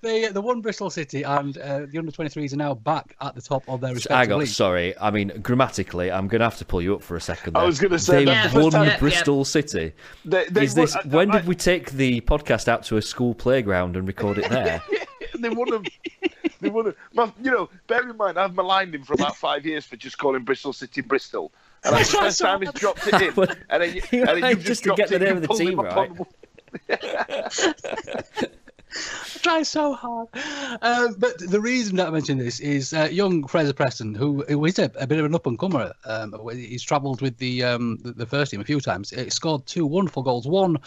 They won Bristol City, and the under-23s are now back at the top of their respective leagues. Sorry, I mean, grammatically, I'm going to have to pull you up for a second there. I was going to say they won Bristol City. When did we take the podcast out to a school playground and record it there? They won them. Bear in mind, I've maligned him for about 5 years for just calling Bristol City Bristol. And the first time he's dropped it in, and then you've just to get the name of the team right. I try so hard. But the reason that I mention this is young Fraser Preston, who is a bit of an up-and-comer. He's travelled with the first team a few times. He scored 2 wonderful goals. One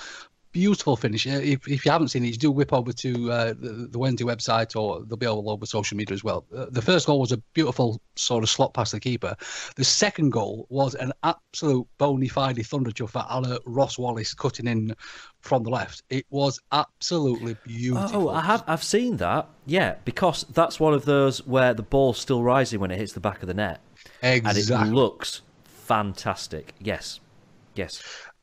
beautiful finish. If you haven't seen it, do whip over to the Wednesday website, or they'll be all over social media as well. The first goal was a beautiful sort of slot past the keeper. The second goal was an absolute bona fide thunder chuffer a la Ross Wallace cutting in from the left. It was absolutely beautiful. Oh, I've seen that. Yeah, because that's one of those where the ball's still rising when it hits the back of the net. Exactly. And it looks fantastic. Yes.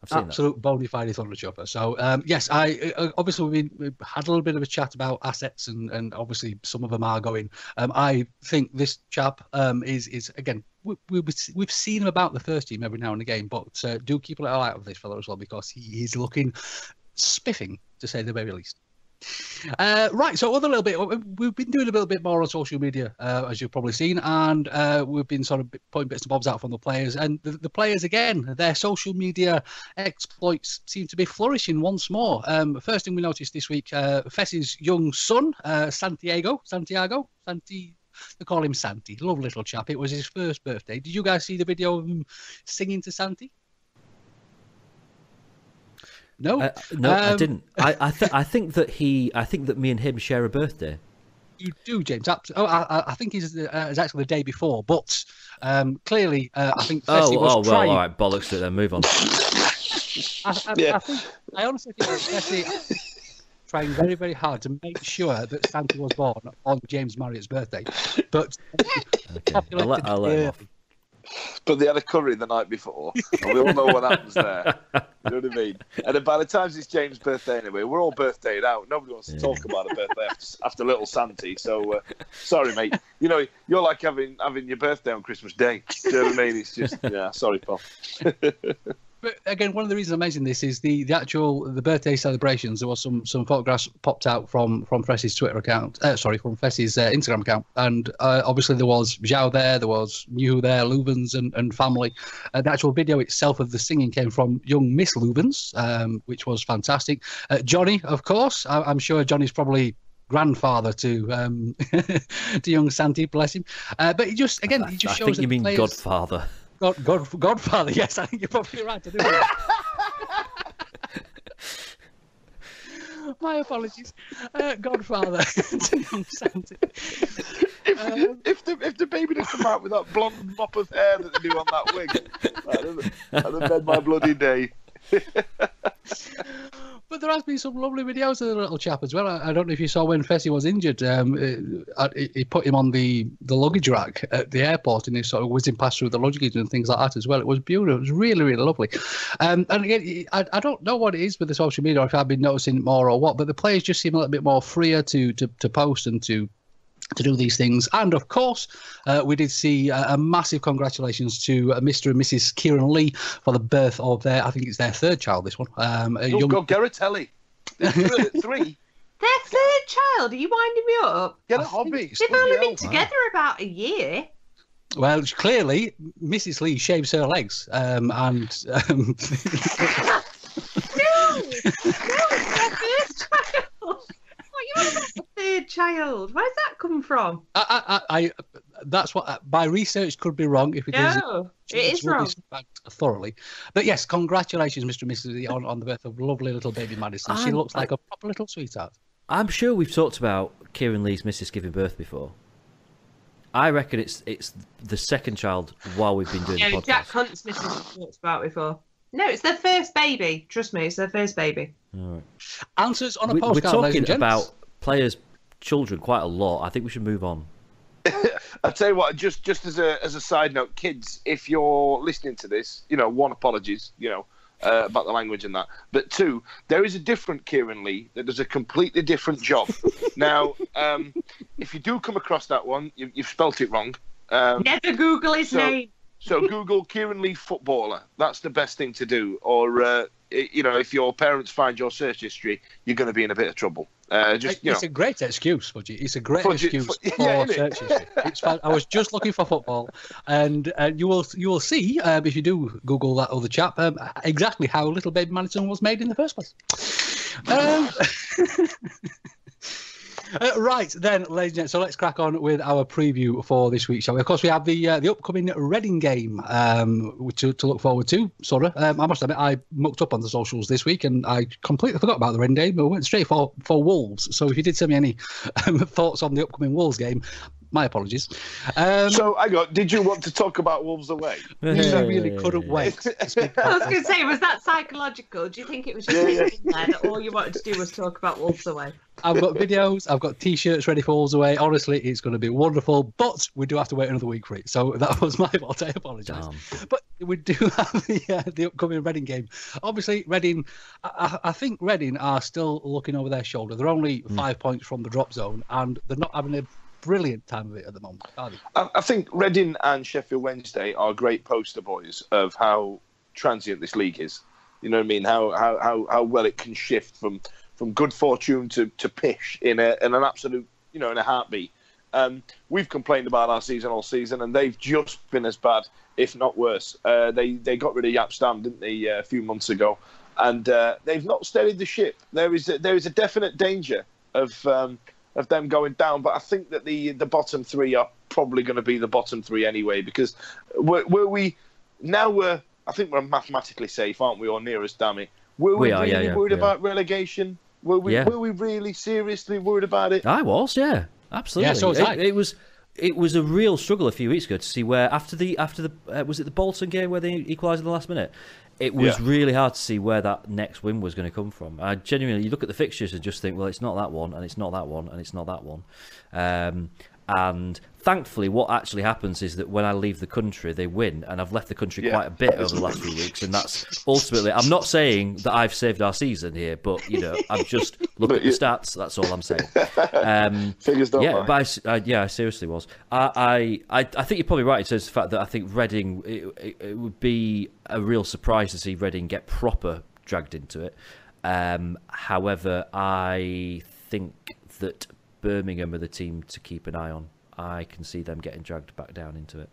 I've seen absolute bona fide thunder chopper. So yes, I obviously we've had a little bit of a chat about assets, and obviously some of them are going. I think this chap is again, we've seen him about the first team every now and again, but do keep a little eye out of this fellow as well, because he's looking spiffing, to say the very least. Right, so other little bit, we've been doing a little bit more on social media, as you've probably seen, and we've been sort of putting bits and bobs out from the players, and the players, again, their social media exploits seem to be flourishing once more. First thing we noticed this week, Fess's young son, Santiago, they call him Santi, lovely little chap. It was his first birthday. Did you guys see the video of him singing to Santi? No, I didn't. I think that me and him share a birthday. You do, James. I think it's actually the day before, but clearly, I think Fessy was trying. All right, bollocks to it then. Move on. I honestly think Fessy trying very, very hard to make sure that Santa was born on James Marriott's birthday, but okay. I'll let him off. But they had a curry the night before, and we all know what happens there. You know what I mean? And then by the time it's James' birthday anyway, we're all birthdayed out. Nobody wants to talk about a birthday after little Santi. So, sorry, mate. You know, you're like having your birthday on Christmas Day. Do you know what I mean? It's just, sorry, pal. But again, one of the reasons I mentioned this is the birthday celebrations. There was some photographs popped out from Fess's Twitter account. From Fess's Instagram account, and obviously there was Zhao there was New there, Lubens and family. The actual video itself of the singing came from young Miss Lubens, which was fantastic. Johnny, of course, I'm sure Johnny's probably grandfather to to young Santi, bless him. But he just shows. I think you mean godfather. Godfather, yes, I think you're probably right to do it. My apologies. Godfather to young Santi. If the baby didn't come out with that blonde mop of hair that they do on that wig, I'd have made my bloody day. But there has been some lovely videos of the little chap as well. I don't know if you saw when Fessy was injured. He put him on the luggage rack at the airport, and he sort of whizzing past through the luggage and things like that as well. It was beautiful. It was really, really lovely. And again, I don't know what it is with the social media, or if I've been noticing it more or what, but the players just seem a little bit more freer to post and to do these things. And of course, we did see a massive congratulations to Mr. and Mrs. Kieran Lee for the birth of their third child, this one. Go Garatelli. 3. Their third child? Are you winding me up? Get a hobby. They've only been together about a year. Well, clearly, Mrs. Lee shaves her legs. No, it's their first child. What you want about the third child? Where's that come from? That's what my research could be wrong. If it is wrong. Thoroughly. But yes, congratulations, Mr. and Mrs. Lee, on the birth of lovely little baby Madison. She looks like a proper little sweetheart. I'm sure we've talked about Kieran Lee's missus giving birth before. I reckon it's the second child while we've been doing the podcast. Jack Hunt's missus we've talked about before. No, it's their first baby. Trust me, it's their first baby. All right. Answers on a postcard, we're ladies and talking gents. about players' children quite a lot. I think we should move on. I'll tell you what, just as a side note, kids, if you're listening to this, one, apologies, about the language and that. But 2, there is a different Kieran Lee that does a completely different job. Now, if you do come across that one, you've spelt it wrong. Never Google his name. So Google Kieran Lee footballer. That's the best thing to do. Or, if your parents find your search history, you're going to be in a bit of trouble. It's a great excuse, Fudge. It's a great excuse for search history. I was just looking for football, and you will see if you do Google that other chap exactly how little baby Madison was made in the first place. Right then, ladies and gents, so let's crack on with our preview for this week, shall we? Of course, we have the upcoming Reading game to look forward to, sort of. I must admit, I mucked up on the socials this week and I completely forgot about the Reading game, but went straight for Wolves. So if you did send me any thoughts on the upcoming Wolves game, my apologies. So, did you want to talk about Wolves away? I really couldn't wait. I was going to say, was that psychological? Do you think it was just in there that all you wanted to do was talk about Wolves away? I've got videos, I've got T-shirts ready for Wolves away. Honestly, it's going to be wonderful, but we do have to wait another week for it. So that was my fault. I apologise. But we do have the upcoming Reading game. Obviously, Reading, I think Reading are still looking over their shoulder. They're only 5 points from the drop zone, and they're not having a brilliant time of it at the moment, are they? I think Reading and Sheffield Wednesday are great poster boys of how transient this league is. You know what I mean? How well it can shift from good fortune to pish in an absolute, in a heartbeat. We've complained about our season all season, and they've just been as bad, if not worse. They got rid of Jaap Stam, didn't they, a few months ago, and they've not steadied the ship. There is a definite danger of them going down, but I think that the bottom three are probably going to be the bottom three anyway, because I think we're mathematically safe, aren't we, or near us, damn it. Were we really worried about relegation? Were we really seriously worried about it? I was, yeah, absolutely. Yeah, so was I. It was a real struggle a few weeks ago to see where after the was it the Bolton game where they equalised in the last minute? It was really hard to see where that next win was going to come from. I genuinely, you look at the fixtures and just think, well, it's not that one, and it's not that one, and it's not that one. And thankfully, what actually happens is that when I leave the country, they win, and I've left the country quite a bit over the last few weeks, and that's ultimately. I'm not saying that I've saved our season here, but I've just looked at the stats. That's all I'm saying. Figures don't lie. But I seriously was. I think you're probably right in terms of the fact that I think Reading. It would be a real surprise to see Reading get proper dragged into it. However, I think that Birmingham are the team to keep an eye on. I can see them getting dragged back down into it.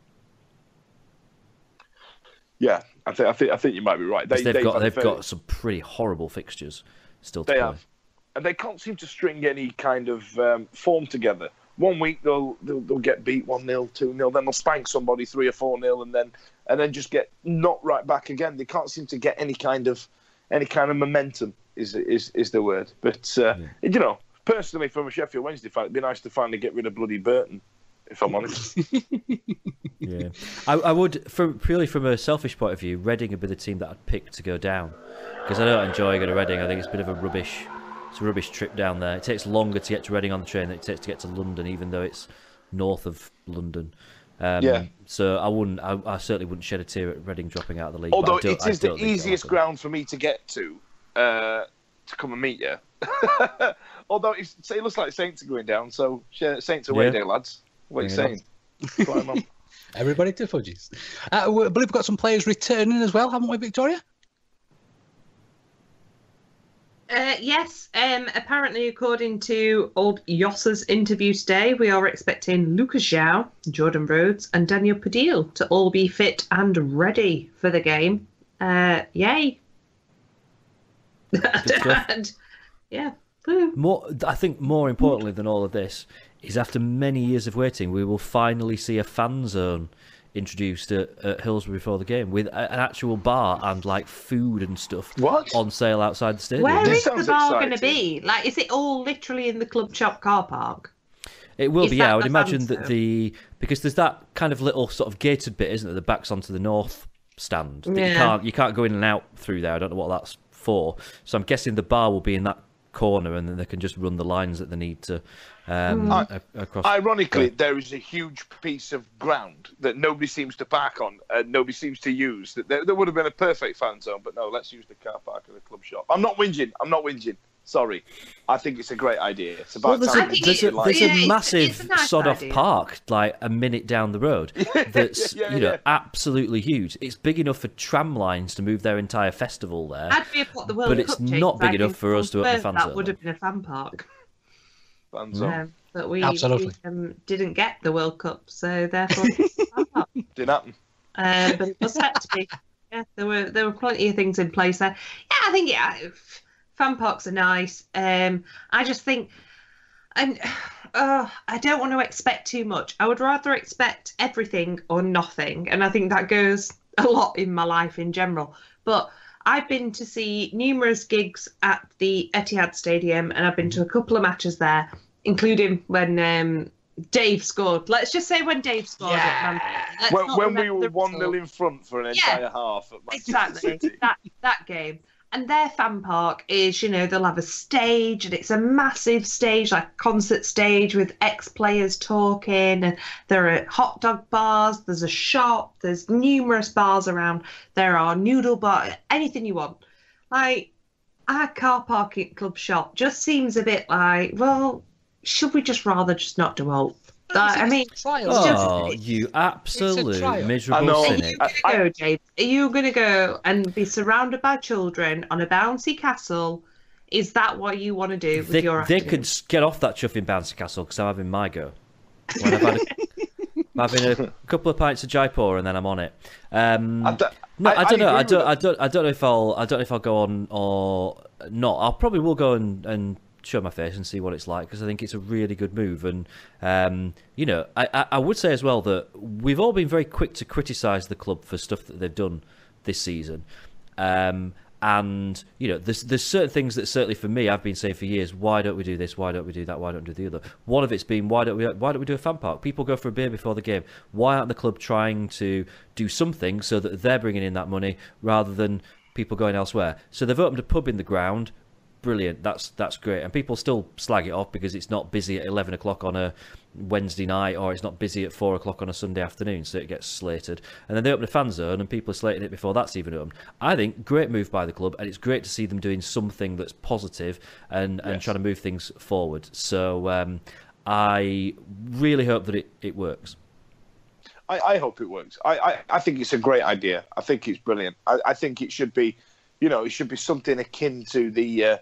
Yeah, I think you might be right. They've got some pretty horrible fixtures still to play. And they can't seem to string any kind of form together. 1 week they'll get beat 1-0, 2-0, then they'll spank somebody 3 or 4-0, and then just get knocked right back again. They can't seem to get any kind of momentum. Is the word? But personally, from a Sheffield Wednesday fan, it'd be nice to finally get rid of bloody Burton, if I'm honest. Yeah, I would, purely from a selfish point of view, Reading would be the team that I'd pick to go down, because I don't enjoy going to Reading. I think it's a bit of a rubbish trip down there. It takes longer to get to Reading on the train than it takes to get to London, even though it's north of London. So I certainly wouldn't shed a tear at Reading dropping out of the league. Although it is the easiest ground for me to get to come and meet you. Although it looks like Saints are going down, so Saints away day, lads. What are you saying? Climb on. Everybody to Fudges. I believe we've got some players returning as well, haven't we, Victoria? Yes. Apparently, according to old Yoss's interview today, we are expecting Lucas João, Jordan Rhodes, and Daniel Padil to all be fit and ready for the game. Yay! And, yeah. I think more importantly than all of this is, after many years of waiting, we will finally see a fan zone introduced at Hillsborough before the game, with an actual bar and food and stuff on sale outside the stadium. Where is the bar going to be? Is it all literally in the club shop car park? It will be, yeah. I would imagine that because there's that kind of little sort of gated bit, isn't there, that backs onto the north stand. That you can't go in and out through there. I don't know what that's for. So I'm guessing the bar will be in that corner, and then they can just run the lines that they need to across. Ironically, there is a huge piece of ground that nobody seems to park on and nobody seems to use. There would have been a perfect fan zone, but no, let's use the car park of the club shop. I'm not whinging. Sorry. I think it's a great idea. It's about there's a massive sod-off park, a minute down the road, that's absolutely huge. It's big enough for tram lines to move their entire festival there, but it's not big enough for us to open the fan zone. That would have been a fan park. Fan zone. But we didn't get the World Cup, so therefore fan park. Didn't happen. But it was set to be. Yeah, there were plenty of things in place there. Yeah, I think fan parks are nice. I just think And I don't want to expect too much. I would rather expect everything or nothing. And I think that goes a lot in my life in general. But I've been to see numerous gigs at the Etihad Stadium, and I've been to a couple of matches there, including when Dave scored. Let's just say when Dave scored. When we were 1-0 in front for an entire half. At exactly. that game. And their fan park is, they'll have a stage, and it's a massive stage, like concert stage with ex-players talking, and there are hot dog bars, there's a shop, there's numerous bars around, there are noodle bars, anything you want. Like, our car parking club shop just seems a bit like, well, should we just rather just not do all? You absolute miserable cynic. Are you going to go and be surrounded by children on a bouncy castle? Is that what you want to do with your afternoon? They could get off that chuffing bouncy castle because I'm having my go. When I'm having a couple of pints of Jaipur and then I'm on it. I don't know. I don't know if I'll go on or not. I'll probably will go and show my face and see what it's like, because I think it's a really good move. And I would say as well that we've all been very quick to criticise the club for stuff that they've done this season, and there's certain things that certainly for me I've been saying for years, why don't we do this, why don't we do that, why don't we do the other. One of it's been, why don't we do a fan park? People go for a beer before the game. Why aren't the club trying to do something so that they're bringing in that money rather than people going elsewhere? So they've opened a pub in the ground. Brilliant, that's great. And people still slag it off because it's not busy at 11 o'clock on a Wednesday night, or it's not busy at 4 o'clock on a Sunday afternoon, so it gets slated. And then they open a fan zone and people are slating it before that's even opened. I think great move by the club, and it's great to see them doing something that's positive and trying to move things forward. So I really hope that it works. I hope it works. I think it's a great idea. I think it's brilliant. I think it should be, it should be something akin to the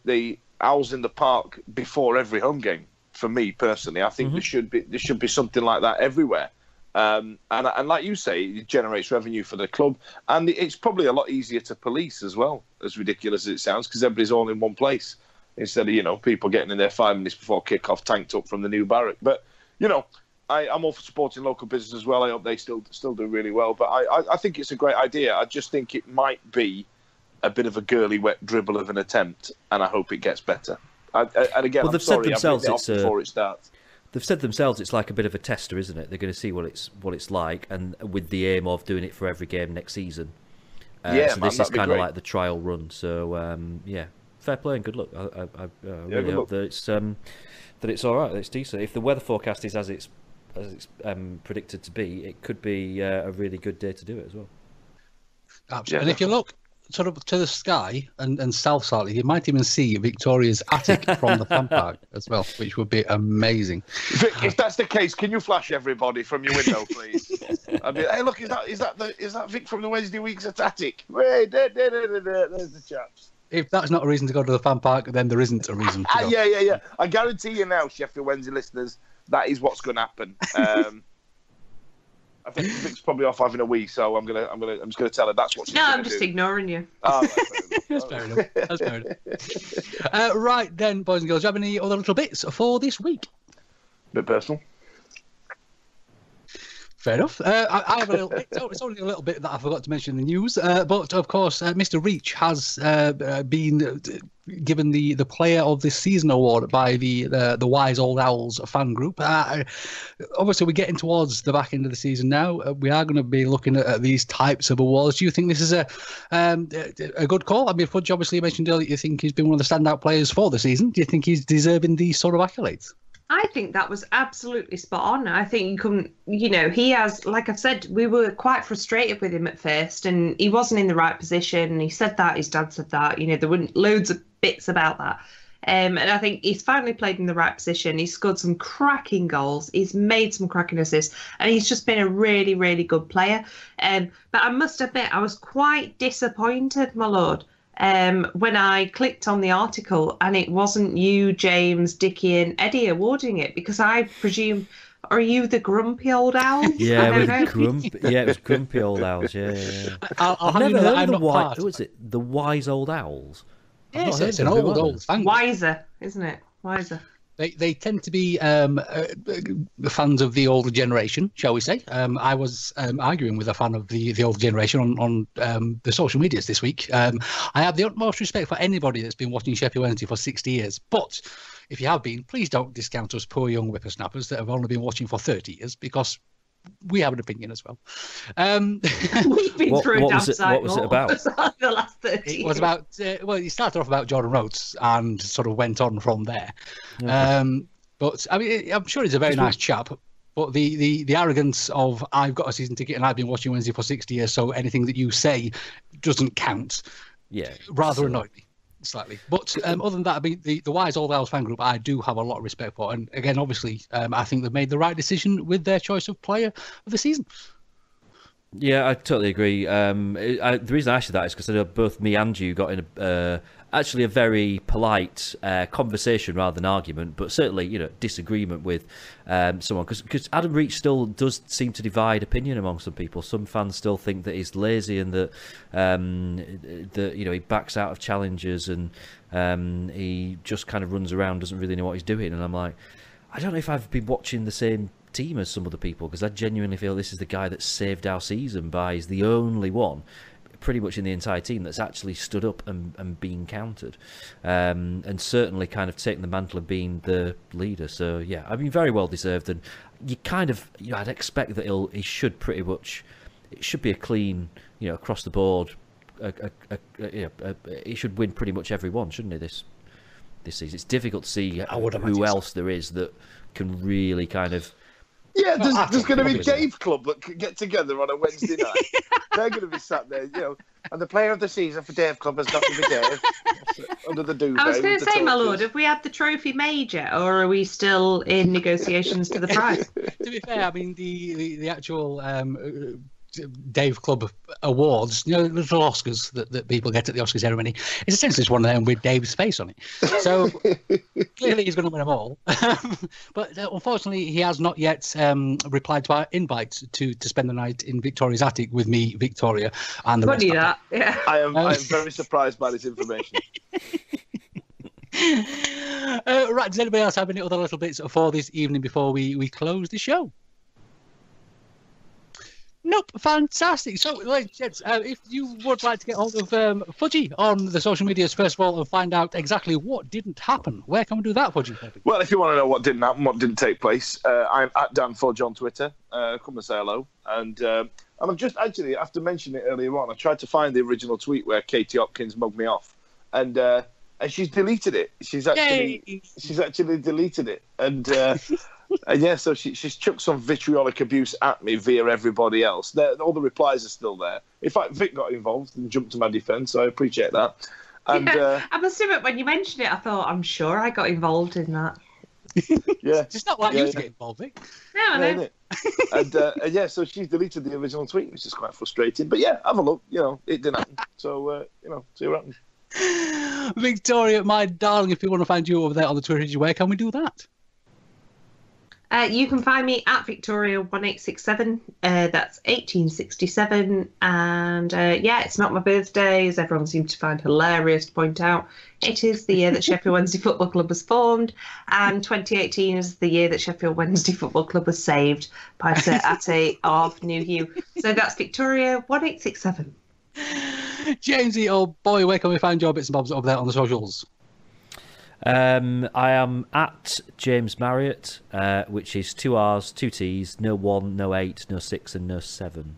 the Owls in the Park before every home game. For me personally, I think there should be something like that everywhere. And like you say, it generates revenue for the club, and it's probably a lot easier to police as well. As ridiculous as it sounds, because everybody's all in one place instead of people getting in there 5 minutes before kick-off, tanked up from the new barrack. But I'm all for supporting local business as well. I hope they still do really well. But I think it's a great idea. I just think it might be a bit of a girly wet dribble of an attempt, and I hope it gets better. And again, they've said themselves before it starts. They've said themselves it's like a bit of a tester, isn't it? They're going to see what it's like, and with the aim of doing it for every game next season. So this is kind of like the trial run. So fair play and good luck. I really hope that it's all right. That it's decent. If the weather forecast is as it's predicted to be, it could be a really good day to do it as well. Absolutely. And if you look sort of to the sky and south slightly, you might even see Victoria's attic from the fan park as well, which would be amazing. If that's the case, can you flash everybody from your window, please? Hey, look, is that Vic from the Wednesday week's attic? There's the chaps. If that's not a reason to go to the fan park, then there isn't a reason to go. Yeah. I guarantee you now, Sheffield Wednesday listeners, that is what's going to happen. I think Vic's probably off having a wee, so I'm just gonna tell her that's what she's No, gonna I'm just do. ignoring you. Oh, That's fair enough. That's fair enough. Right then, boys and girls, do you have any other little bits for this week? Bit personal. Fair enough. I have a little bit. It's only a little bit that I forgot to mention in the news. But of course, Mr. Reach has been given the Player of the Season award by the Wise Old Owls fan group. Obviously, we're getting towards the back end of the season now. We are going to be looking at these types of awards. Do you think this is a good call? I mean, Fudge, obviously, you mentioned earlier you think he's been one of the standout players for the season. Do you think he's deserving these sort of accolades? I think that was absolutely spot on. I think you can, he has, like I've said, we were quite frustrated with him at first, and he wasn't in the right position. He said that, his dad said that, there weren't loads of bits about that. And I think he's finally played in the right position. He's scored some cracking goals. He's made some cracking assists, and he's just been a really, really good player. But I must admit, I was quite disappointed, my lord, when I clicked on the article and it wasn't you, James, Dickie and Eddie awarding it, because I presume, are you the grumpy old owls? Yeah, it was grumpy old owls. Yeah. I've never heard of the Wise Old Owls. Yes, it's an old fan. Wiser, isn't it? Wiser. They tend to be fans of the older generation, shall we say. I was arguing with a fan of the older generation on the social medias this week. I have the utmost respect for anybody that's been watching Sheffield Wednesday for 60 years. But if you have been, please don't discount us poor young whippersnappers that have only been watching for 30 years, because we have an opinion as well. We've been through a damn sight. What was it about? The last 30 It was about, well, you started off about Jordan Rhodes and sort of went on from there. Okay. But I mean, I'm sure he's a very nice chap. But the arrogance of I've got a season ticket and I've been watching Wednesday for 60 years, so anything that you say doesn't count. Yeah, rather annoyed me slightly. But other than that, I mean, the Wise Old Owls fan group, I do have a lot of respect for. And again, obviously, I think they've made the right decision with their choice of player of the season. Yeah, I totally agree. The reason I asked you that is because I know both me and you got in actually a very polite conversation rather than argument, but certainly, disagreement with someone. Because Adam Reach still does seem to divide opinion among some people. Some fans still think that he's lazy and that he backs out of challenges and he just kind of runs around, doesn't really know what he's doing. And I'm like, I don't know if I've been watching the same team as some other people, because I genuinely feel this is the guy that saved our season he's the only one pretty much in the entire team that's actually stood up and been countered, and certainly kind of taken the mantle of being the leader. So yeah, I mean, very well deserved. And you kind of, I'd expect that he should pretty much, it should be a clean, across the board. He should win pretty much every one, shouldn't he? This season, it's difficult to see who else there is that can really kind of. Yeah, there's going to be Dave Club that can get together on a Wednesday night. They're going to be sat there, and the player of the season for Dave Club has got to be Dave under the duvet. I was going to say, my lord, have we had the trophy made yet, or are we still in negotiations for the prize? To be fair, I mean, the actual Dave Club awards, little Oscars that people get at the Oscar ceremony, it's essentially just one of them with Dave's face on it. So clearly he's going to win them all. But unfortunately, he has not yet replied to our invite to spend the night in Victoria's attic with me, Victoria, and the rest of that. Yeah. I am very surprised by this information. Right, does anybody else have any other little bits for this evening before we close the show? Nope, fantastic. So, ladies and gents, if you would like to get hold of Fudgy on the social medias, first of all, and find out exactly what didn't happen, where can we do that, Fudgy? Well, if you want to know what didn't happen, what didn't take place, I'm at Dan Fudge on Twitter. Come and say hello. And I've just, actually, after mentioning it earlier on, I tried to find the original tweet where Katie Hopkins mugged me off. And she's deleted it. She's actually deleted it. And yeah, so she's chucked some vitriolic abuse at me via everybody else. All the replies are still there. In fact, Vic got involved and jumped to my defence, so I appreciate that. And I must admit, when you mentioned it, I thought, I'm sure I got involved in that. Yeah, it's not like you to get involved, Vic. No, I know. And yeah, so she's deleted the original tweet, which is quite frustrating. But yeah, have a look. It didn't happen. So see what happens. Victoria, my darling, if you want to find you over there on the Twitter, where can we do that? You can find me at Victoria1867. That's 1867. And yeah, it's not my birthday, as everyone seems to find hilarious to point out. It is the year that Sheffield Wednesday Football Club was formed, and 2018 is the year that Sheffield Wednesday Football Club was saved by Sir Ate of New Hugh. So that's Victoria1867. Jamesy, oh boy, where can we find your bits and bobs over there on the socials? I am at James Marriott, which is 2 R's, 2 T's, no 1, no 8, no 6, and no 7.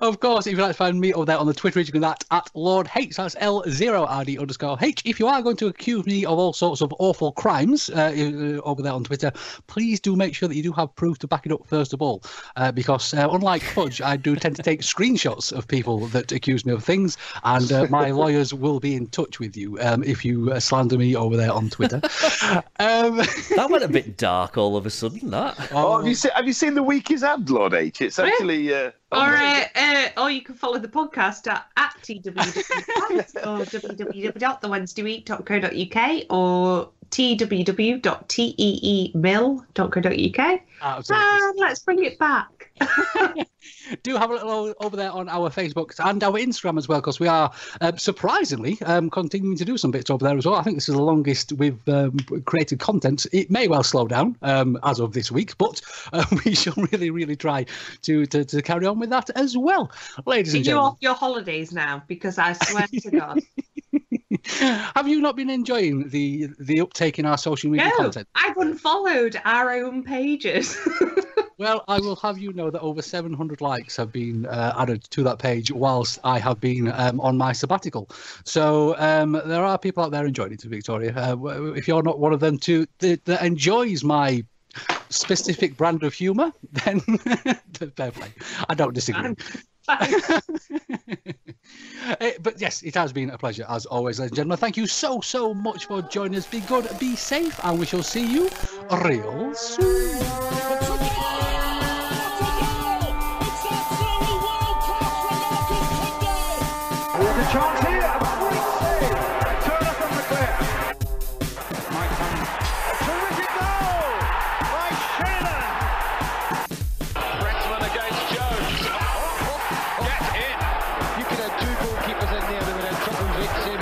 Of course, if you'd like to find me over there on the Twitter, you can do that at Lord H. That's L0RD_H. If you are going to accuse me of all sorts of awful crimes over there on Twitter, please do make sure that you do have proof to back it up first of all. Because unlike Fudge, I do tend to take screenshots of people that accuse me of things, and my lawyers will be in touch with you if you slander me over there on Twitter. That went a bit dark all of a sudden, that. Have you seen the week is ad, Lord H? It's actually... Or you can follow the podcast at TWW or www.thewednesdayweek.co.uk or twww.teemill.co.uk. And let's bring it back. Do have a little over there on our Facebook and our Instagram as well, because we are surprisingly continuing to do some bits over there as well. I think this is the longest we've created content. It may well slow down as of this week, but we shall really try to carry on with that as well, ladies and Are you gentlemen. off your holidays now? Because I swear to God. Have you not been enjoying the uptake in our social media No, content? I've unfollowed our own pages. Well, I will have you know that over 700 likes have been added to that page whilst I have been on my sabbatical. So there are people out there enjoying it, Victoria. If you're not one of them that enjoys my specific brand of humour, then fair play. I don't disagree. But yes, it has been a pleasure as always, ladies and gentlemen. Thank you so much for joining us. Be good, be safe, and we shall see you real soon. There's a chance here, a great save. A turner from McClair. Might come. A terrific goal by Sheridan. Brexman against Jones. Get in. You could have two goalkeepers in there, they would have trouble mixing